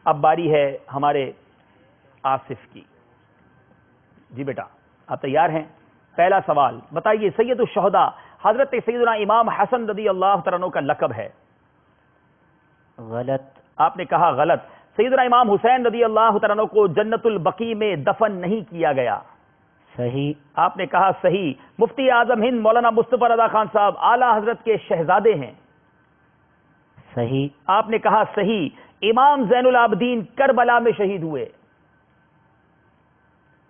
اب باری ہے ہمارے آصف کی. جی بیٹا آپ تیار ہیں؟ پہلا سوال بتائیے, سید الشہداء حضرت سیدنا امام حسن رضی اللہ تعالیٰ عنہ کا لقب ہے. غلط. آپ نے کہا غلط. سیدنا امام حسین رضی اللہ تعالیٰ عنہ کو جنت البقیع میں دفن نہیں کیا گیا. صحیح. آپ نے کہا صحیح. مفتی اعظم ہند مولانا مصطفیٰ رضا خان صاحب اعلیٰ حضرت کے شہزادے ہیں. صحیح. آپ نے کہا صحیح. امام زین العابدین کربلا میں شہید ہوئے.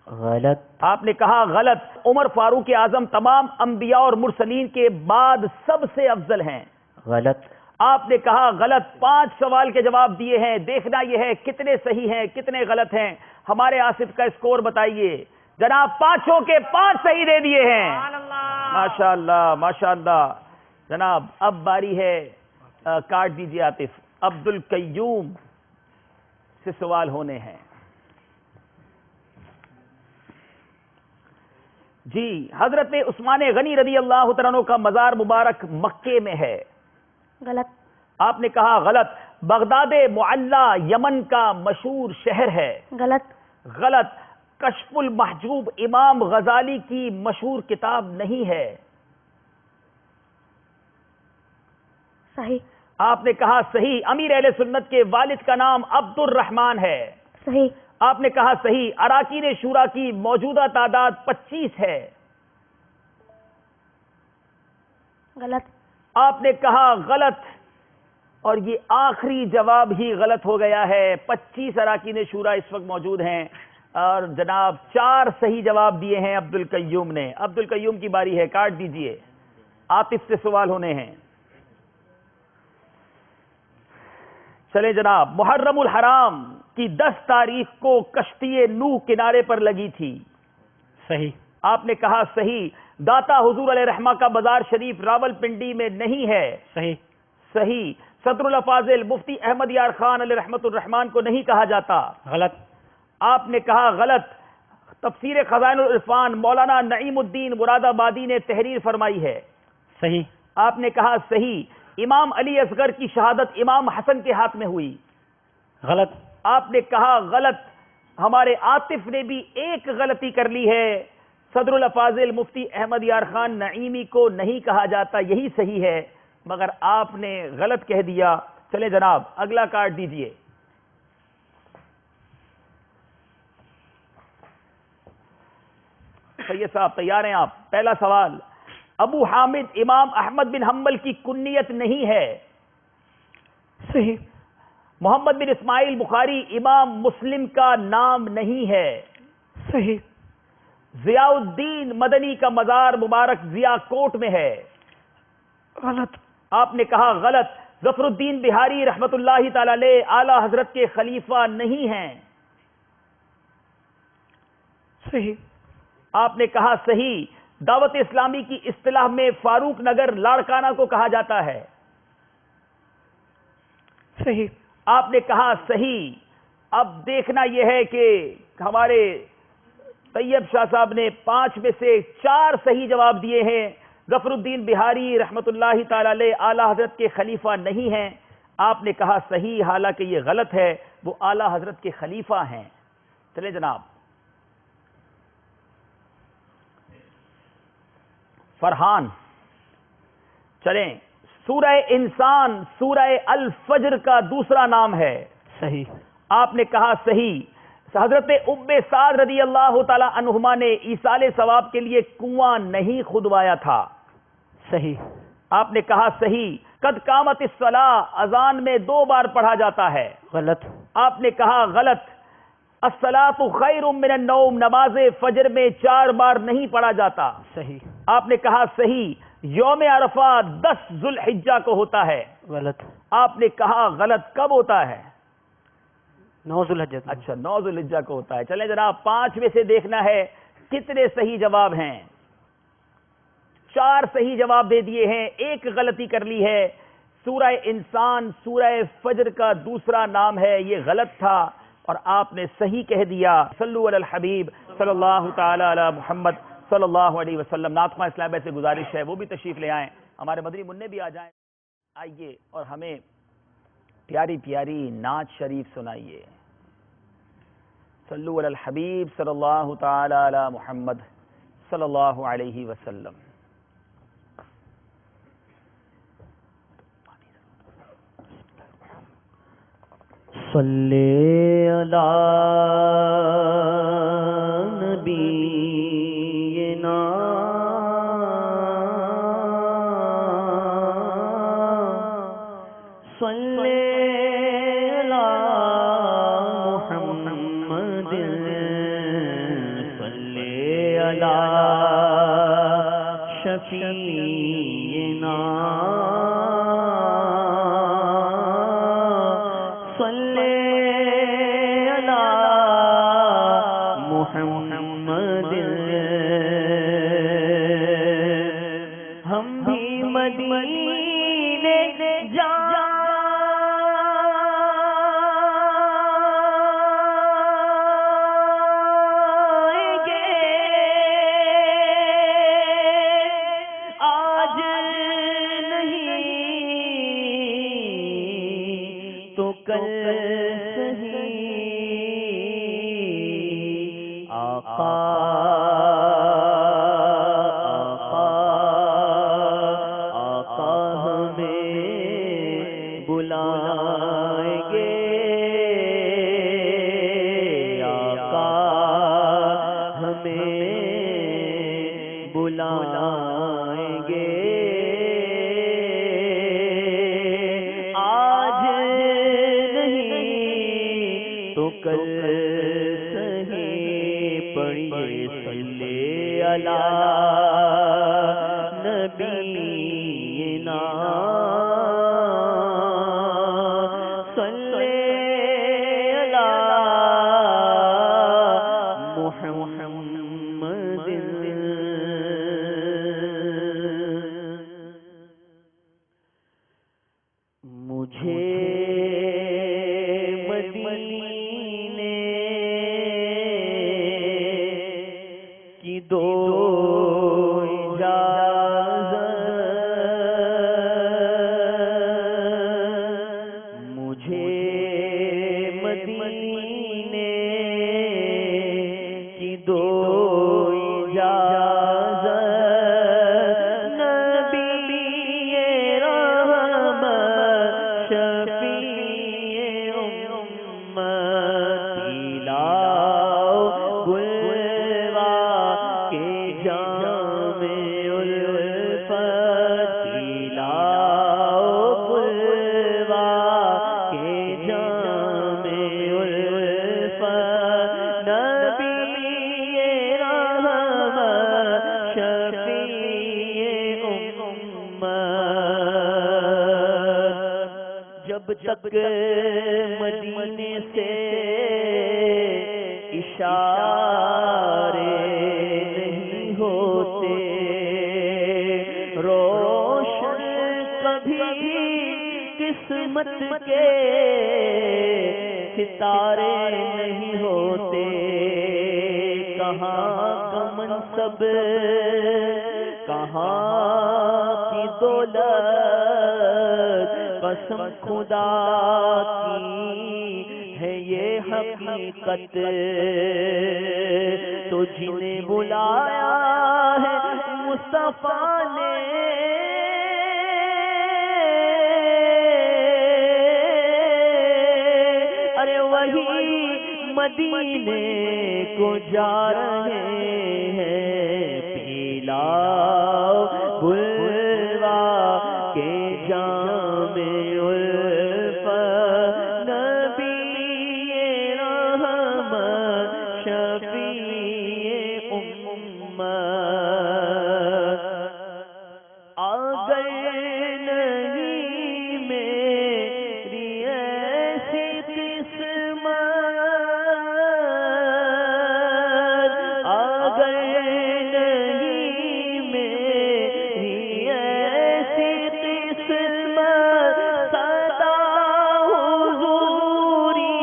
غلط. آپ نے کہا غلط. عمر فاروق اعظم تمام انبیاء اور مرسلین کے بعد سب سے افضل ہیں. غلط. آپ نے کہا غلط. 5 سوال کے جواب دیے ہیں, دیکھنا یہ ہے کتنے صحیح ہیں کتنے غلط ہیں. ہمارے آصف کا اسکور بتائیے. جناب 5 کے 5 صحیح دے دیے ہیں. ماشاءاللہ ماشاءاللہ. جناب اب باری ہے, کارڈ دیجیے عاطف. عبد القیوم سے سوال ہونے ہیں. جی حضرت عثمان غنی رضی اللہ تعالیٰ عنہ کا مزار مبارک مکے میں ہے. غلط. آپ نے کہا غلط. بغداد معلی یمن کا مشہور شہر ہے. غلط. غلط. کشف المحجوب امام غزالی کی مشہور کتاب نہیں ہے. صحیح. آپ نے کہا صحیح. امیر اہل سنت کے والد کا نام عبد الرحمن ہے. صحیح. آپ نے کہا صحیح. اراکین شورا کی موجودہ تعداد 25 ہے. غلط. آپ نے کہا غلط, اور یہ آخری جواب ہی غلط ہو گیا ہے. 25 اراکین شورا اس وقت موجود ہیں, اور جناب 4 صحیح جواب دیے ہیں عبد القیوم نے. عبد القیوم کی باری ہے, کارڈ دیجئے. عاطف سے سوال ہونے ہیں. چلیں جناب. محرم الحرام کی 10 تاریخ کو کشتی نوح کنارے پر لگی تھی. صحیح. آپ نے کہا صحیح. داتا حضور علیہ رحمہ کا بازار شریف راول پنڈی میں نہیں ہے. صحیح. صحیح. صدر الافاضل مفتی احمد یار خان علیہ رحمت الرحمان کو نہیں کہا جاتا. غلط. آپ نے کہا غلط. تفسیر خزائن العرفان مولانا نعیم الدین مراد آبادی نے تحریر فرمائی ہے. صحیح. آپ نے کہا صحیح. امام علی اصغر کی شہادت امام حسن کے ہاتھ میں ہوئی. غلط. آپ نے کہا غلط. ہمارے عاطف نے بھی ایک غلطی کر لی ہے. صدر الافاضل مفتی احمد یار خان نعیمی کو نہیں کہا جاتا, یہی صحیح ہے, مگر آپ نے غلط کہہ دیا. چلیں جناب اگلا کارڈ دیجئے. سید صاحب تیار ہیں آپ؟ پہلا سوال. ابو حامد امام احمد بن حنبل کی کنیت نہیں ہے. صحیح. محمد بن اسماعیل بخاری امام مسلم کا نام نہیں ہے. صحیح. ضیاء الدین مدنی کا مزار مبارک ضیاء کوٹ میں ہے. غلط. آپ نے کہا غلط. ظفر الدین بہاری رحمت اللہ تعالی علیہ اعلی حضرت کے خلیفہ نہیں ہیں؟ صحیح. آپ نے کہا صحیح. دعوت اسلامی کی اصطلاح میں فاروق نگر لاڑکانہ کو کہا جاتا ہے. صحیح. آپ نے کہا صحیح. اب دیکھنا یہ ہے کہ ہمارے طیب شاہ صاحب نے 5 میں سے 4 صحیح جواب دیے ہیں. ظفر الدین بہاری رحمت اللہ تعالی علیہ اعلی حضرت کے خلیفہ نہیں ہیں. آپ نے کہا صحیح، حالانکہ یہ غلط ہے، وہ اعلی حضرت کے خلیفہ ہیں. چلیں جناب. فرحان، چلیں. سورہ انسان سورہ الفجر کا دوسرا نام ہے. صحیح. آپ نے کہا صحیح. حضرت ام سعد رضی اللہ تعالی عنہما نے ایصال ثواب کے لیے کنواں نہیں کھدوایا تھا. صحیح. آپ نے کہا صحیح. قد قامت الصلاۃ اذان میں 2 بار پڑھا جاتا ہے. غلط. آپ نے کہا غلط. الصلاۃ خیر من النوم نماز فجر میں 4 بار نہیں پڑھا جاتا. صحیح. آپ نے کہا صحیح. یوم عرفہ 10 ذو الحجہ کو ہوتا ہے. غلط. آپ نے کہا غلط. کب ہوتا ہے؟ 9 ذو الحجہ. اچھا 9 ذو الحجہ کو ہوتا ہے. چلیں جناب 5 میں سے دیکھنا ہے کتنے صحیح جواب ہیں. 4 صحیح جواب دے دیے ہیں، 1 غلطی کر لی ہے. سورہ انسان سورہ فجر کا دوسرا نام ہے، یہ غلط تھا اور آپ نے صحیح کہہ دیا. صلو علی الحبیب صلی اللہ تعالی علی محمد صلی اللہ علیہ وسلم. ناطقہ اسلام بھائی سے گزارش ہے وہ بھی تشریف لے آئیں، ہمارے مدنی منع بھی آ جائیں. آئیے اور ہمیں پیاری پیاری نعت شریف سنائیے. صلو علی الحبیب صلی اللہ تعالی علی محمد صلی اللہ علیہ وسلم. صلی علی نبینا صلی علی محمد صلی علی شفیعنا نبی رحمت تک مدینے سے اشارے نہیں ہوتے، روشن کبھی قسمت کے ستارے نہیں ہوتے، کہاں کا منصب کہاں کی دولت، قسم خدا کی ہے یہ حقیقت، تو جنہیں بلایا ہے مصطفیٰ نے ارے وہی مدینے کو جا رہے ہیں، پیلاؤ بلوا کے جام الفت، نبی رحمت شفیع امت، اگر نہیں میری ایسی قسمت، اگر نہیں میری ایسی قسمت، سدا حضوری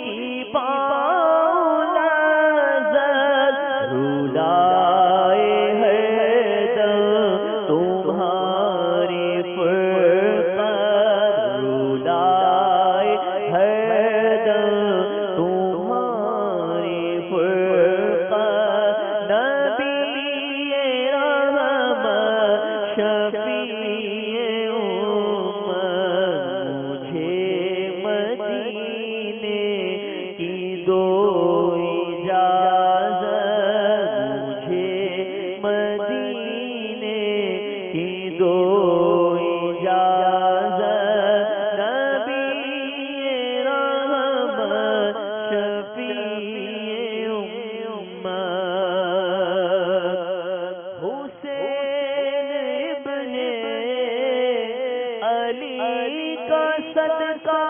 کی پاؤں نظر، رولائے حیدر تمہاری فرقت، رولائے حیدر تمہاری فرقت، نبی رحمت شفیع امت، مجھے مدینے کی دو اجازت، مجھے مدینے کی دو اجازت، نبی رحمت شفیع امت، حسین ابن علی کا صدقہ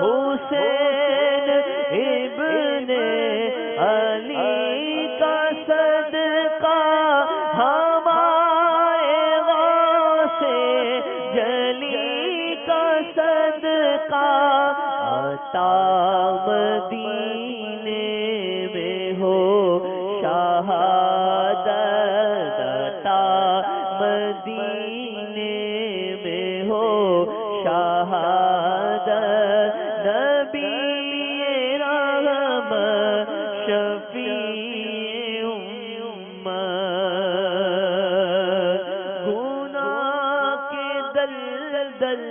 حسین ابن علی کا صدقہ، ہمارے غوث جلی کا صدقہ، عطا مدینے میں ہو شہادت، عطا مدینے میں ہو شہادت، نبی رحمت شفیع امت، گناہ کے دلدل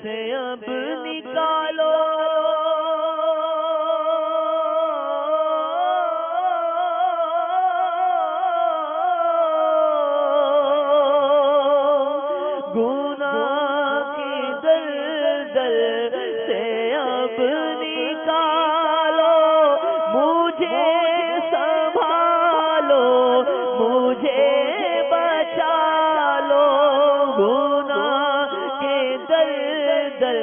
سے اب نکالو، گناہ کے دلدل سے اب نکالو، مجھے سنبھالو، مجھے بچا لو، گناہ کے دلدل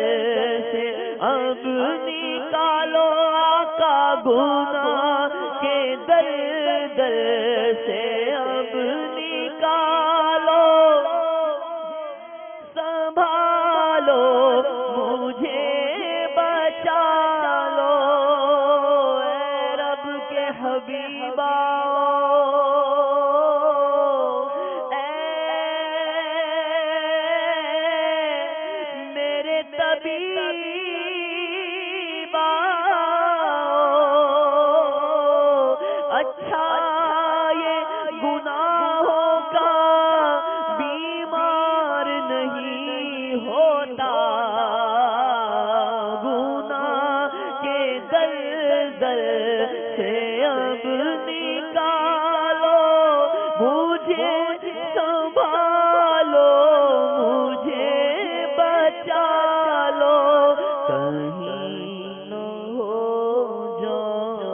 سے اب نکالو، آقا گناہ کے دلدل سے اب نکالو، سنبھالو مجھے بچا لو، اے رب کے حبیبا، اے میرے طبیبا، اچھا یہ گناہوں کا بیمار نہیں ہوتا، گناہ کے دلدل سے اب نکالو، مجھے سنبھالو، مجھے بچا لو، کہیں نہ ہو جاؤں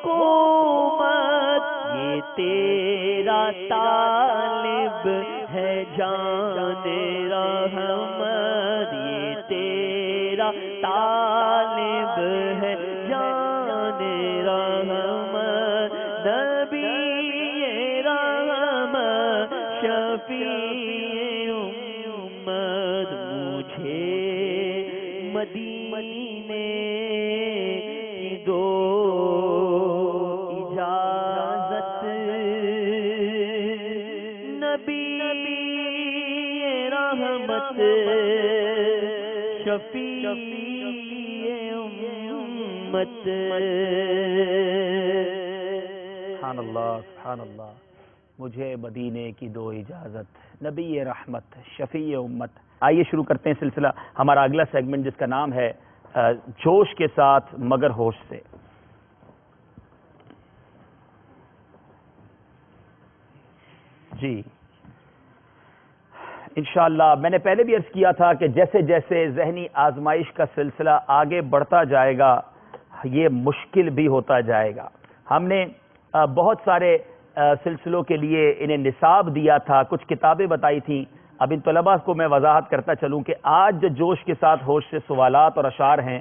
حکومت یہ تیرا طالب ہے جان رحمت یہ تیرا طالب ہے جان رحمت نبی رحمت شفیع امت مجھے مدینے کی دو اجازت نبی رحمت شفیع امت سبحان اللہ سبحان اللہ مجھے مدینے کی دو اجازت نبی رحمت شفیع امت. آئیے شروع کرتے ہیں سلسلہ ہمارا اگلا سیگمنٹ جس کا نام ہے جوش کے ساتھ مگر ہوش سے. جی انشاءاللہ میں نے پہلے بھی عرض کیا تھا کہ جیسے جیسے ذہنی آزمائش کا سلسلہ آگے بڑھتا جائے گا یہ مشکل بھی ہوتا جائے گا. ہم نے بہت سارے سلسلوں کے لیے انہیں نصاب دیا تھا, کچھ کتابیں بتائی تھیں. اب ان طلباء کو میں وضاحت کرتا چلوں کہ آج جو جوش کے ساتھ ہوش سے سوالات اور اشعار ہیں,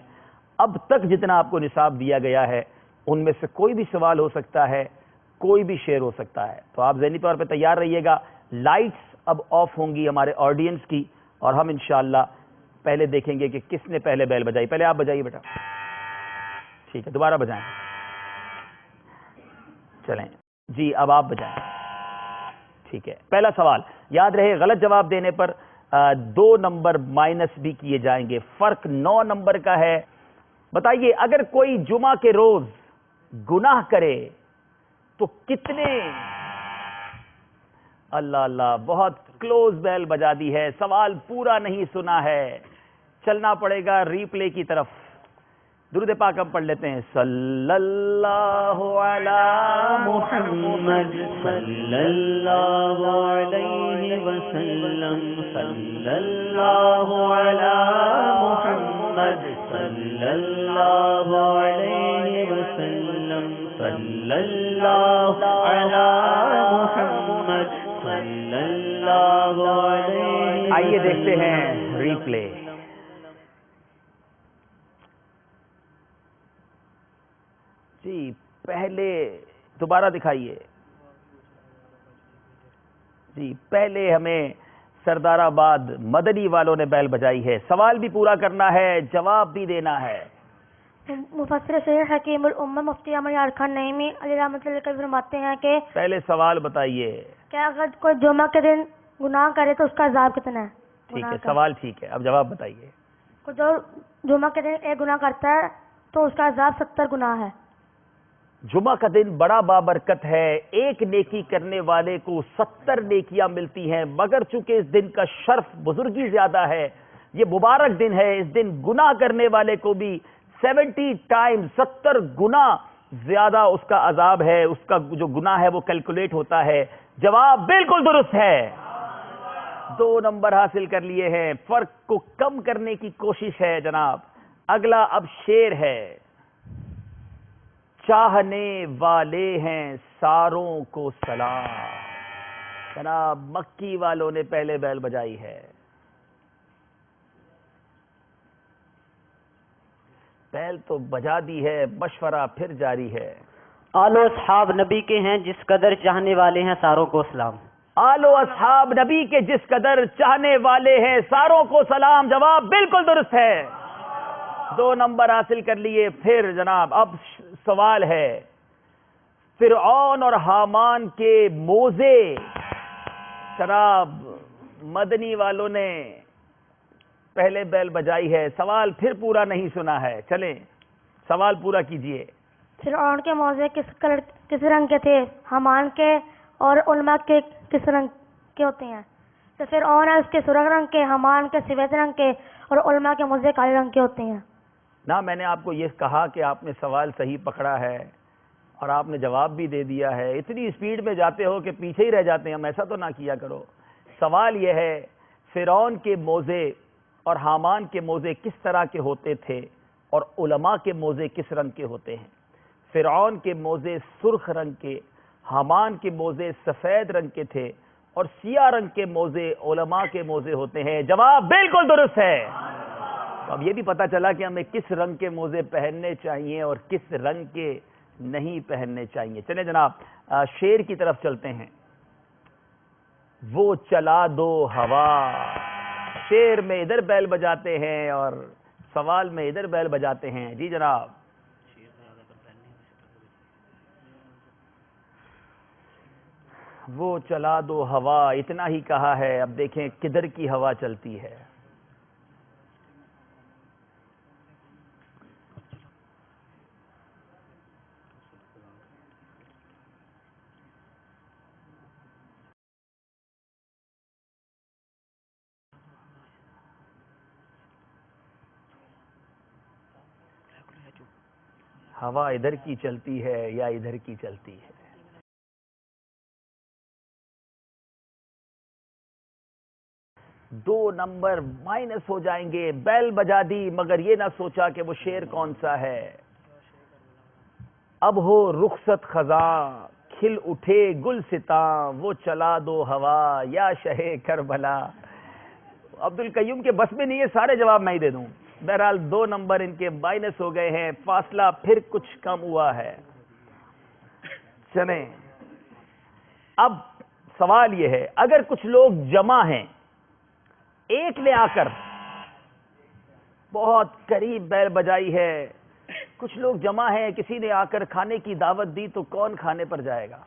اب تک جتنا آپ کو نصاب دیا گیا ہے ان میں سے کوئی بھی سوال ہو سکتا ہے, کوئی بھی شعر ہو سکتا ہے. تو آپ ذہنی طور پہ تیار رہیے گا. لائٹس اب آف ہوں گی ہمارے آڈینس کی اور ہم انشاءاللہ پہلے دیکھیں گے کہ کس نے پہلے بیل بجائی. پہلے آپ بجائیے بیٹا. ٹھیک ہے دوبارہ بجائیں. چلیں جی اب آپ بجائیں. ٹھیک ہے پہلا سوال یاد رہے غلط جواب دینے پر 2 نمبر مائنس بھی کیے جائیں گے. فرق 9 نمبر کا ہے. بتائیے اگر کوئی جمعہ کے روز گناہ کرے تو کتنے. اللہ اللہ بہت کلوز بیل بجا دی ہے. سوال پورا نہیں سنا ہے, چلنا پڑے گا ری پلے کی طرف. درود پاک ہم پڑھ لیتے ہیں. صلی اللہ علی محمد صلی اللہ علیہ وسلم صلی اللہ علی محمد صلی اللہ علیہ وسلم صلی اللہ علی محمد صلی اللہ علیہ. آئیے دیکھتے ہیں ری پلے. جی پہلے دوبارہ دکھائیے. جی پہلے ہمیں سردار آباد مدنی والوں نے بیل بجائی ہے. سوال بھی پورا کرنا ہے, جواب بھی دینا ہے. مفسر شیخ حکیم الامہ مفتی احمد یار خان نعیمی علیہ رحمۃ اللہ علیہ فرماتے ہیں کہ پہلے سوال بتائیے کہ اگر کوئی جمعہ کے دن گناہ کرے تو اس کا عذاب کتنا ہے. ٹھیک ہے سوال ٹھیک ہے, اب جواب بتائیے. جو جمعہ کے دن ایک گناہ کرتا ہے تو اس کا عذاب 70 گناہ ہے. جمعہ کا دن بڑا بابرکت ہے. ایک نیکی کرنے والے کو 70 نیکیاں ملتی ہیں, مگر چونکہ اس دن کا شرف بزرگی زیادہ ہے, یہ مبارک دن ہے, اس دن گناہ کرنے والے کو بھی 70 ٹائم 70 گنا زیادہ اس کا عذاب ہے. اس کا جو گناہ ہے وہ کیلکولیٹ ہوتا ہے. جواب بالکل درست ہے. 2 نمبر حاصل کر لیے ہیں. فرق کو کم کرنے کی کوشش ہے جناب. اگلا اب شعر ہے. چاہنے والے ہیں ساروں کو سلام. جناب مکی والوں نے پہلے بیل بجائی ہے. بیل تو بجا دی ہے, مشورہ پھر جاری ہے. آل و اصحاب نبی کے ہیں جس قدر چاہنے والے ہیں ساروں کو سلام. آل و اصحاب نبی کے جس قدر چاہنے والے ہیں ساروں کو سلام. جواب بالکل درست ہے. 2 نمبر حاصل کر لیے. پھر جناب اب سوال ہے فرعون اور حامان کے موزے. جناب مدنی والوں نے پہلے بیل بجائی ہے. سوال پھر پورا نہیں سنا ہے. چلیں سوال پورا کیجئے. فرعون کے موزے کس رنگ کے تھے؟ حامان کے اور علماء کے کس رنگ کے ہوتے ہیں؟ تو فرعون ہے اس کے سرخ رنگ کے, حامان کے سفید رنگ کے اور علماء کے موزے کالے رنگ کے ہوتے ہیں. نہ میں نے آپ کو یہ کہا کہ آپ نے سوال صحیح پکڑا ہے اور آپ نے جواب بھی دے دیا ہے. اتنی اسپیڈ میں جاتے ہو کہ پیچھے ہی رہ جاتے ہیں. ہم ایسا تو نہ کیا کرو. سوال یہ ہے فرعون کے موزے اور حامان کے موزے کس طرح کے ہوتے تھے اور علماء کے موزے کس رنگ کے ہوتے ہیں؟ فرعون کے موزے سرخ رنگ کے، حامان کے موزے سفید رنگ کے تھے، اور سیاہ رنگ کے موزے علماء کے موزے ہوتے ہیں؟ جواب بالکل درست ہے۔ اب یہ بھی پتا چلا کہ ہمیں کس رنگ کے موزے پہننے چاہیے اور کس رنگ کے نہیں پہننے چاہیے۔ چلیں جناب شعر کی طرف چلتے ہیں۔ وہ چلا دو ہوا، شعر میں ادھر بیل بجاتے ہیں اور سوال میں ادھر بیل بجاتے ہیں۔ جی جناب، وہ چلا دو ہوا، اتنا ہی کہا ہے، اب دیکھیں کدھر کی ہوا چلتی ہے۔ ہوا ادھر کی چلتی ہے یا ادھر کی چلتی ہے؟ دو نمبر مائنس ہو جائیں گے۔ بیل بجا دی مگر یہ نہ سوچا کہ وہ شعر کون سا ہے۔ اب ہو رخصت خزاں، کھل اٹھے گل ستاں، وہ چلا دو ہوا یا شہ کربلا۔ عبد القیوم کے بس میں نہیں ہے سارے جواب میں ہی دے دوں۔ بہرحال 2 نمبر ان کے مائنس ہو گئے ہیں، فاصلہ پھر کچھ کم ہوا ہے۔ چلیں اب سوال یہ ہے، اگر کچھ لوگ جمع ہیں، ایک نے آ کر بہت قریب بیل بجائی ہے، کچھ لوگ جمع ہیں، کسی نے آ کر کھانے کی دعوت دی، تو کون کھانے پر جائے گا؟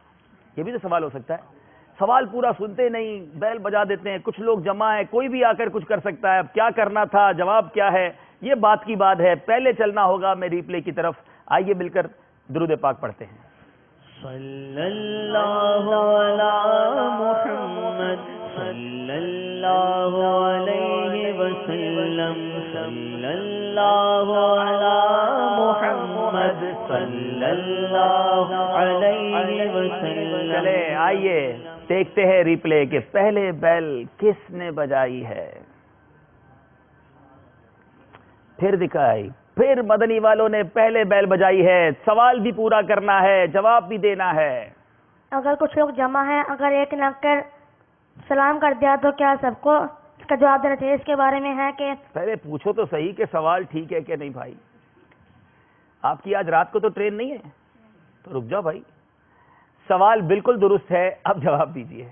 یہ بھی تو سوال ہو سکتا ہے۔ سوال پورا سنتے نہیں، بیل بجا دیتے ہیں، کچھ لوگ جمع ہیں، کوئی بھی آ کر کچھ کر سکتا ہے۔ اب کیا کرنا تھا، جواب کیا ہے، یہ بات کی بات ہے۔ پہلے چلنا ہوگا میں ریپلے کی طرف، آئیے مل کر درود پاک پڑھتے ہیں۔ صلی اللہ علی محمد صلی اللہ علیہ وسلم، صلی اللہ علی محمد صلی اللہ علیہ وسلم۔ چلے آئیے دیکھتے ہیں ریپلے کہ پہلے بیل کس نے بجائی ہے۔ پھر دکھائی، پھر مدنی والوں نے پہلے بیل بجائی ہے۔ سوال بھی پورا کرنا ہے، جواب بھی دینا ہے۔ اگر کچھ لوگ جمع ہیں، اگر ایک نے کر سلام کر دیا تو کیا سب کو اس کا جواب دینا چاہیے؟ اس کے بارے میں ہے کہ پہلے پوچھو تو صحیح کہ سوال ٹھیک ہے کہ نہیں بھائی۔ آپ کی آج رات کو تو ٹرین نہیں ہے تو رک جاؤ بھائی۔ سوال بالکل درست ہے، اب جواب دیجیے۔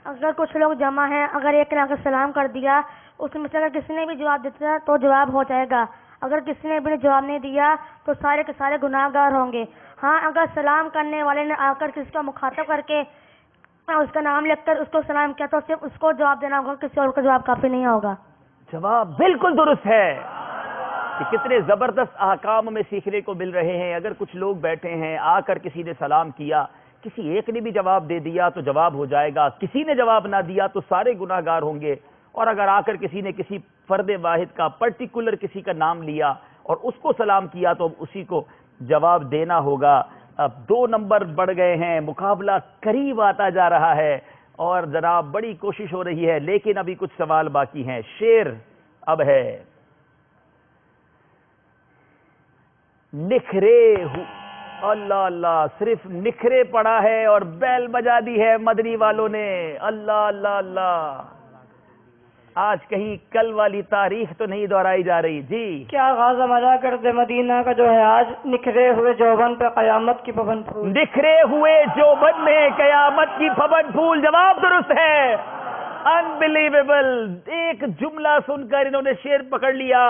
اگر کچھ لوگ جمع ہیں، اگر ایک نے اگر سلام کر دیا، اس میں سے اگر کسی نے بھی جواب دیتا تو جواب ہو جائے گا۔ اگر کسی نے بھی جواب نہیں دیا تو سارے کے سارے گناہ گار ہوں گے۔ ہاں اگر سلام کرنے والے نے آ کر کسی کا مخاطب کر کے اس کا نام لکھ کر اس کو سلام کیا تو صرف اس کو جواب دینا ہوگا، کسی اور کا جواب کافی نہیں ہوگا۔ جواب بالکل درست ہے۔ کہ کتنے زبردست احکام میں سیکھنے کو مل رہے ہیں۔ اگر کچھ لوگ بیٹھے ہیں، آ کر کسی نے سلام کیا، کسی ایک نے بھی جواب دے دیا تو جواب ہو جائے گا، کسی نے جواب نہ دیا تو سارے گناہ گار ہوں گے۔ اور اگر آ کر کسی نے کسی فرد واحد کا پرٹیکولر کسی کا نام لیا اور اس کو سلام کیا تو اسی کو جواب دینا ہوگا۔ اب 2 نمبر بڑھ گئے ہیں، مقابلہ قریب آتا جا رہا ہے اور جناب بڑی کوشش ہو رہی ہے، لیکن ابھی کچھ سوال باقی ہیں۔ شعر اب ہے، نکھرے اللہ اللہ، صرف نکھرے پڑا ہے اور بیل بجا دی ہے مدنی والوں نے۔ اللہ اللہ اللہ، آج کہیں کل والی تاریخ تو نہیں دہرائی جا رہی؟ جی کیا غازہ مزا کرتے مدینہ کا جو ہے آج نکھرے ہوئے جوبن پہ قیامت کی پھبن پھول، نکھرے ہوئے جوبن میں قیامت کی پھبن پھول۔ جواب درست ہے، انبلیویبل۔ ایک جملہ سن کر انہوں نے شعر پکڑ لیا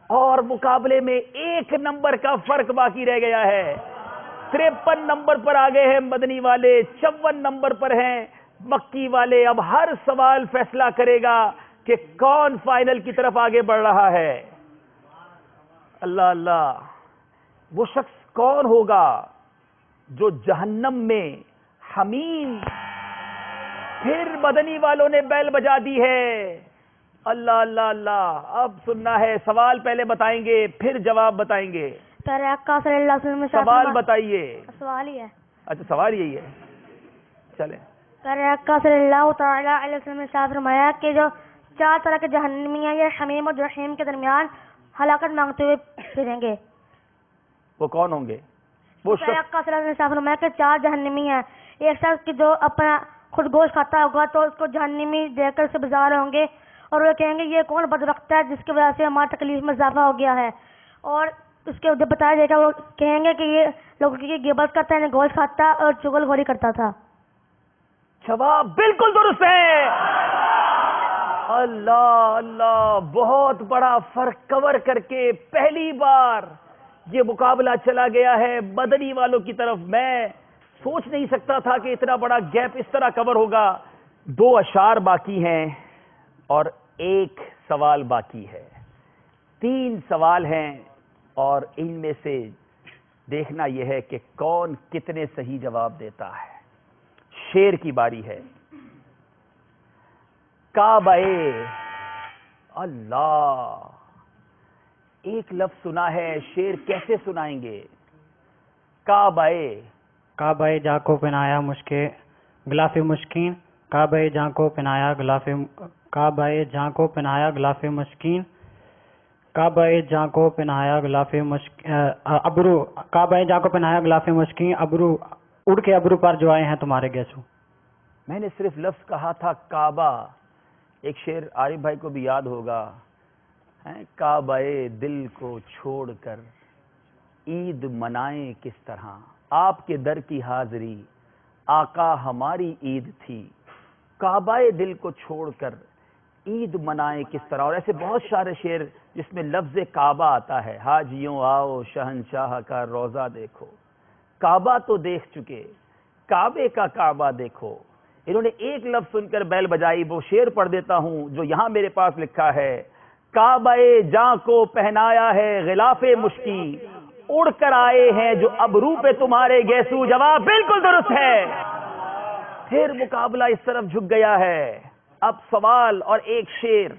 اور مقابلے میں 1 نمبر کا فرق باقی رہ گیا ہے۔ 53 نمبر پر آگئے ہیں مدنی والے، 54 نمبر پر ہیں مکی والے۔ اب ہر سوال فیصلہ کرے گا کہ کون فائنل کی طرف آگے بڑھ رہا ہے۔ اللہ اللہ، وہ شخص کون ہوگا جو جہنم میں حمیم؟ پھر مدنی والوں نے بیل بجا دی ہے۔ اللہ اللہ اللہ، اب سننا ہے، سوال پہلے بتائیں گے پھر جواب بتائیں گے۔ پیارے آقا صلی اللہ علیہ وسلم سوال بتائیے۔ سوال ہی ہے، اچھا سوال یہی ہے، چلیں۔ پیارے آقا صلی اللہ تعالیٰ علیہ وسلم نے صاحب فرمایا کہ جو 4 طرح کے جہنمی ہیں یہ حمیم اور جحیم کے درمیان ہلاکت مانگتے ہوئے پھریں گے۔ وہ کون ہوں گے؟ وہ آقا صلی اللہ علیہ وسلم نے فرمایا کہ 4 جہنمی ہیں. ایک شخص کی جو اپنا خود گوشت کھاتا ہوگا تو اس کو جہنمی دیکھ کر سے بازار ہوں گے اور وہ کہیں گے یہ کون بدبخت ہے جس کی وجہ سے ہماری تکلیف میں اضافہ ہو گیا ہے. اور اس کے جب بتایا جائے گا وہ کہیں گے کہ یہ لوگوں کی غیبت کرتا ہے, گوشت کھاتا اور چغل خوری کرتا تھا. جواب بالکل درست ہے. اللہ اللہ, بہت بڑا فرق کور کر کے پہلی بار یہ مقابلہ چلا گیا ہے مدنی والوں کی طرف. میں سوچ نہیں سکتا تھا کہ اتنا بڑا گیپ اس طرح کور ہوگا. 2 اشعار باقی ہیں اور 1 سوال باقی ہے. 3 سوال ہیں اور ان میں سے دیکھنا یہ ہے کہ کون کتنے صحیح جواب دیتا ہے. شیر کی باری ہے. کعبہ, اللہ, ایک لفظ سنا ہے, شیر کیسے سنائیں گے؟ کعبہ جاں کو پہنایا مشکے غلاف مشکین, کعبہ جاں کو پہنایا غلاف, کعبہ جاں کو پہنایا غلاف مشکین, کعبہ جاں کو پہنایا غلاف ابرو, کعبہ جاں کو پہنایا غلاف مشکین, ابرو اڑ کے ابرو پر جو آئے ہیں تمہارے گیسو. میں نے صرف لفظ کہا تھا کعبہ. ایک شعر عارف بھائی کو بھی یاد ہوگا, کعبہ دل کو چھوڑ کر عید منائیں کس طرح, آپ کے در کی حاضری آقا ہماری عید تھی, کعبہ دل کو چھوڑ کر عید منائیں کس طرح. اور ایسے بہت سارے شعر جس میں لفظ کعبہ آتا ہے. حاجیوں آؤ شہنشاہ کا روزہ دیکھو, کعبہ تو دیکھ چکے, کعبے کا کعبہ دیکھو. انہوں نے ایک لفظ سن کر بیل بجائی. وہ شعر پڑھ دیتا ہوں جو یہاں میرے پاس لکھا ہے. کعبہ جاں کو پہنایا ہے غلاف مشکی, اڑ کر آئے ہیں جو ابرو پہ تمہارے گیسو. جواب بالکل درست ہے. پھر مقابلہ اس طرف جھک گیا ہے. اب سوال اور ایک شعر.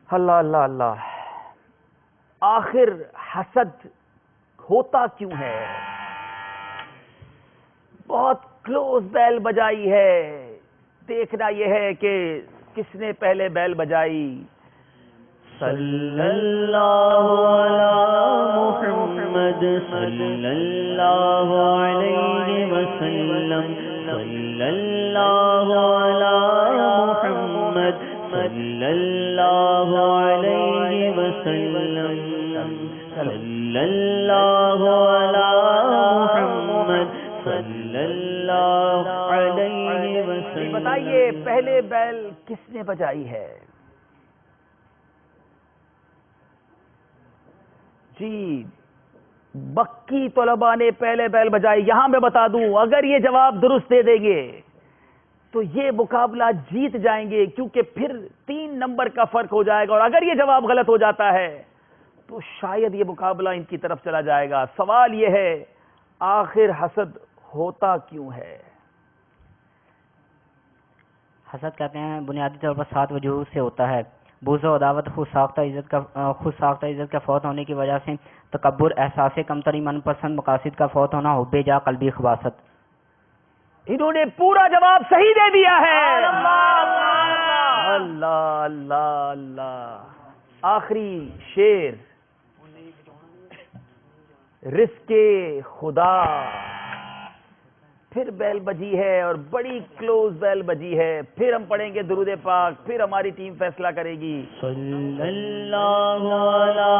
اللہ اللہ اللہ, آخر حسد ہوتا کیوں ہے؟ بہت کلوز بیل بجائی ہے. دیکھنا یہ ہے کہ کس نے پہلے بیل بجائی. صلی اللہ علی محمد صلی اللہ علیہ وسلم, صلی اللہ علی محمد صلی اللہ علیہ وسلم, صلی اللہ علی محمد صلی اللہ علیہ وسلم. بتائیے پہلے بیل کس نے بجائی ہے؟ جی, مکی طلباء نے پہلے بیل بجائی. یہاں میں بتا دوں اگر یہ جواب درست دے دیں گے تو یہ مقابلہ جیت جائیں گے, کیونکہ پھر 3 نمبر کا فرق ہو جائے گا. اور اگر یہ جواب غلط ہو جاتا ہے تو شاید یہ مقابلہ ان کی طرف چلا جائے گا. سوال یہ ہے, آخر حسد ہوتا کیوں ہے؟ حسد کہتے ہیں بنیادی طور پر 7 وجوہ سے ہوتا ہے. بغض و عداوت, خود ساختہ عزت کا فوت ہونے کی وجہ سے, تکبر, احساس کمتری, من پسند مقاصد کا فوت ہونا, حب جا, قلبی خباثت. انہوں نے پورا جواب صحیح دے دیا ہے. اللہ اللہ اللہ. آخری شعر, رزق خدا. پھر بیل بجی ہے اور بڑی کلوز بیل بجی ہے. پھر ہم پڑھیں گے درود پاک, پھر ہماری ٹیم فیصلہ کرے گی. صلی اللہ علی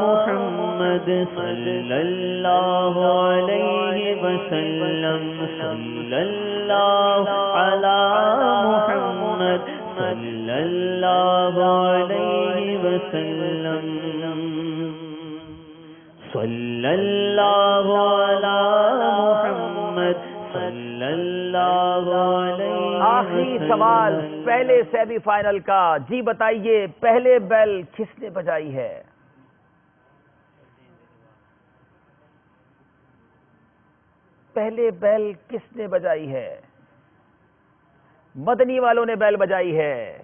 محمد صلی اللہ علیہ وسلم, صلی اللہ علی محمد صلی اللہ علیہ وسلم, صلی اللہ علی محمد صلی اللہ علیہ. آخری سوال پہلے سیمی فائنل کا. جی بتائیے پہلے بیل کس نے بجائی ہے؟ پہلے بیل کس نے بجائی ہے؟ مدنی والوں نے بیل بجائی ہے.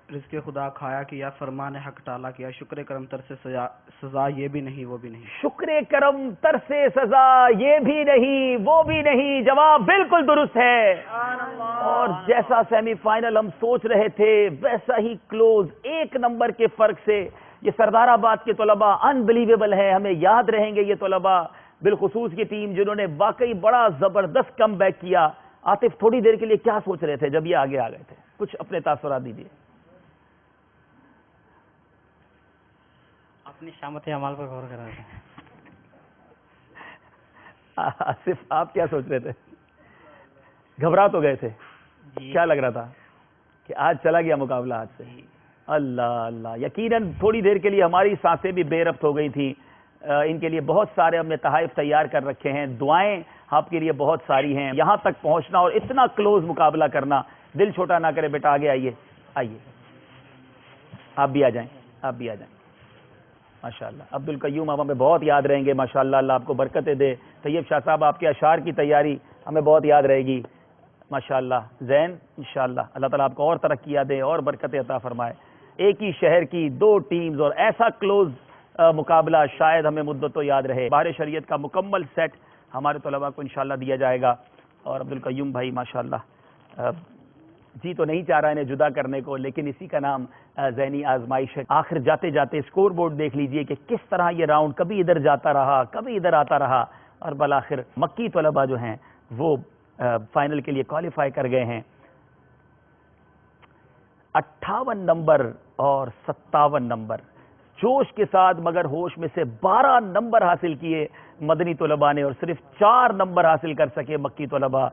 رزق خدا کھایا کیا, فرمان حق ٹالا کیا, شکر کرم تر سے سزا یہ بھی نہیں وہ بھی نہیں. شکر کرم تر سے سزا یہ بھی نہیں وہ بھی نہیں. جواب بالکل درست ہے. اور جیسا سیمی فائنل ہم سوچ رہے تھے ویسا ہی کلوز 1 نمبر کے فرق سے یہ سردار آباد کے طلباء انبلیویبل ہیں. ہمیں یاد رہیں گے یہ طلباء. بالخصوص یہ ٹیم جنہوں نے واقعی بڑا زبردست کم بیک کیا. عاطف تھوڑی دیر کے لیے کیا سوچ رہے تھے جب یہ آگے آ گئے تھے؟ کچھ اپنے تاثرات دیجیے. اپنی شامت اعمال پر غور کر رہے تھے. آصف آپ کیا سوچ رہے تھے؟ گھبرا تو گئے تھے؟ کیا لگ رہا تھا کہ آج چلا گیا مقابلہ ہاتھ سے؟ اللہ اللہ. یقیناً تھوڑی دیر کے لیے ہماری سانسیں بھی بے ربط ہو گئی تھیں. ان کے لیے بہت سارے ہم نے تحائف تیار کر رکھے ہیں. دعائیں آپ کے لیے بہت ساری ہیں. یہاں تک پہنچنا اور اتنا کلوز مقابلہ کرنا، دل چھوٹا نہ کرے بیٹا. آگے آئیے، آئیے، آپ بھی آ جائیں، آپ بھی آ جائیں. ماشاءاللہ عبد القیوم آپ ہمیں بہت یاد رہیں گے. ماشاءاللہ اللہ آپ کو برکتیں دے. طیب شاہ صاحب آپ کے اشعار کی تیاری ہمیں بہت یاد رہے گی. ماشاءاللہ زین انشاءاللہ اللہ تعالیٰ آپ کو اور ترقیاں دے اور برکتیں عطا فرمائے. ایک ہی شہر کی دو ٹیمز اور ایسا کلوز مقابلہ شاید ہمیں مدتوں یاد رہے. بہار شریعت کا مکمل سیٹ ہمارے طلباء کو انشاءاللہ دیا جائے گا. اور عبد القیوم بھائی ماشاءاللہ جی تو نہیں چاہ رہا انہیں جدا کرنے کو، لیکن اسی کا نام ذہنی آزمائش ہے. آخر جاتے جاتے اسکور بورڈ دیکھ لیجئے کہ کس طرح یہ راؤنڈ کبھی ادھر جاتا رہا، کبھی ادھر آتا رہا، اور بالآخر مکی طلباء جو ہیں وہ فائنل کے لیے کوالیفائی کر گئے ہیں. 58 نمبر اور 57 نمبر جوش کے ساتھ مگر ہوش میں سے 12 نمبر حاصل کیے مدنی طلباء نے، اور صرف 4 نمبر حاصل کر سکے مکی طلباء.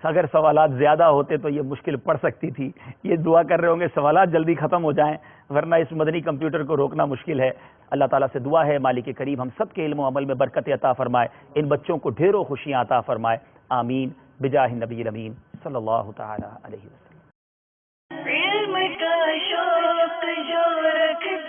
اگر سوالات زیادہ ہوتے تو یہ مشکل پڑ سکتی تھی. یہ دعا کر رہے ہوں گے سوالات جلدی ختم ہو جائیں، ورنہ اس مدنی کمپیوٹر کو روکنا مشکل ہے. اللہ تعالیٰ سے دعا ہے مالک کریم ہم سب کے علم و عمل میں برکت عطا فرمائے، ان بچوں کو ڈھیروں خوشیاں عطا فرمائے. آمین بجاہ نبی الامین صلی اللہ تعالی علیہ وسلم. علم کا شوق جو رکھتا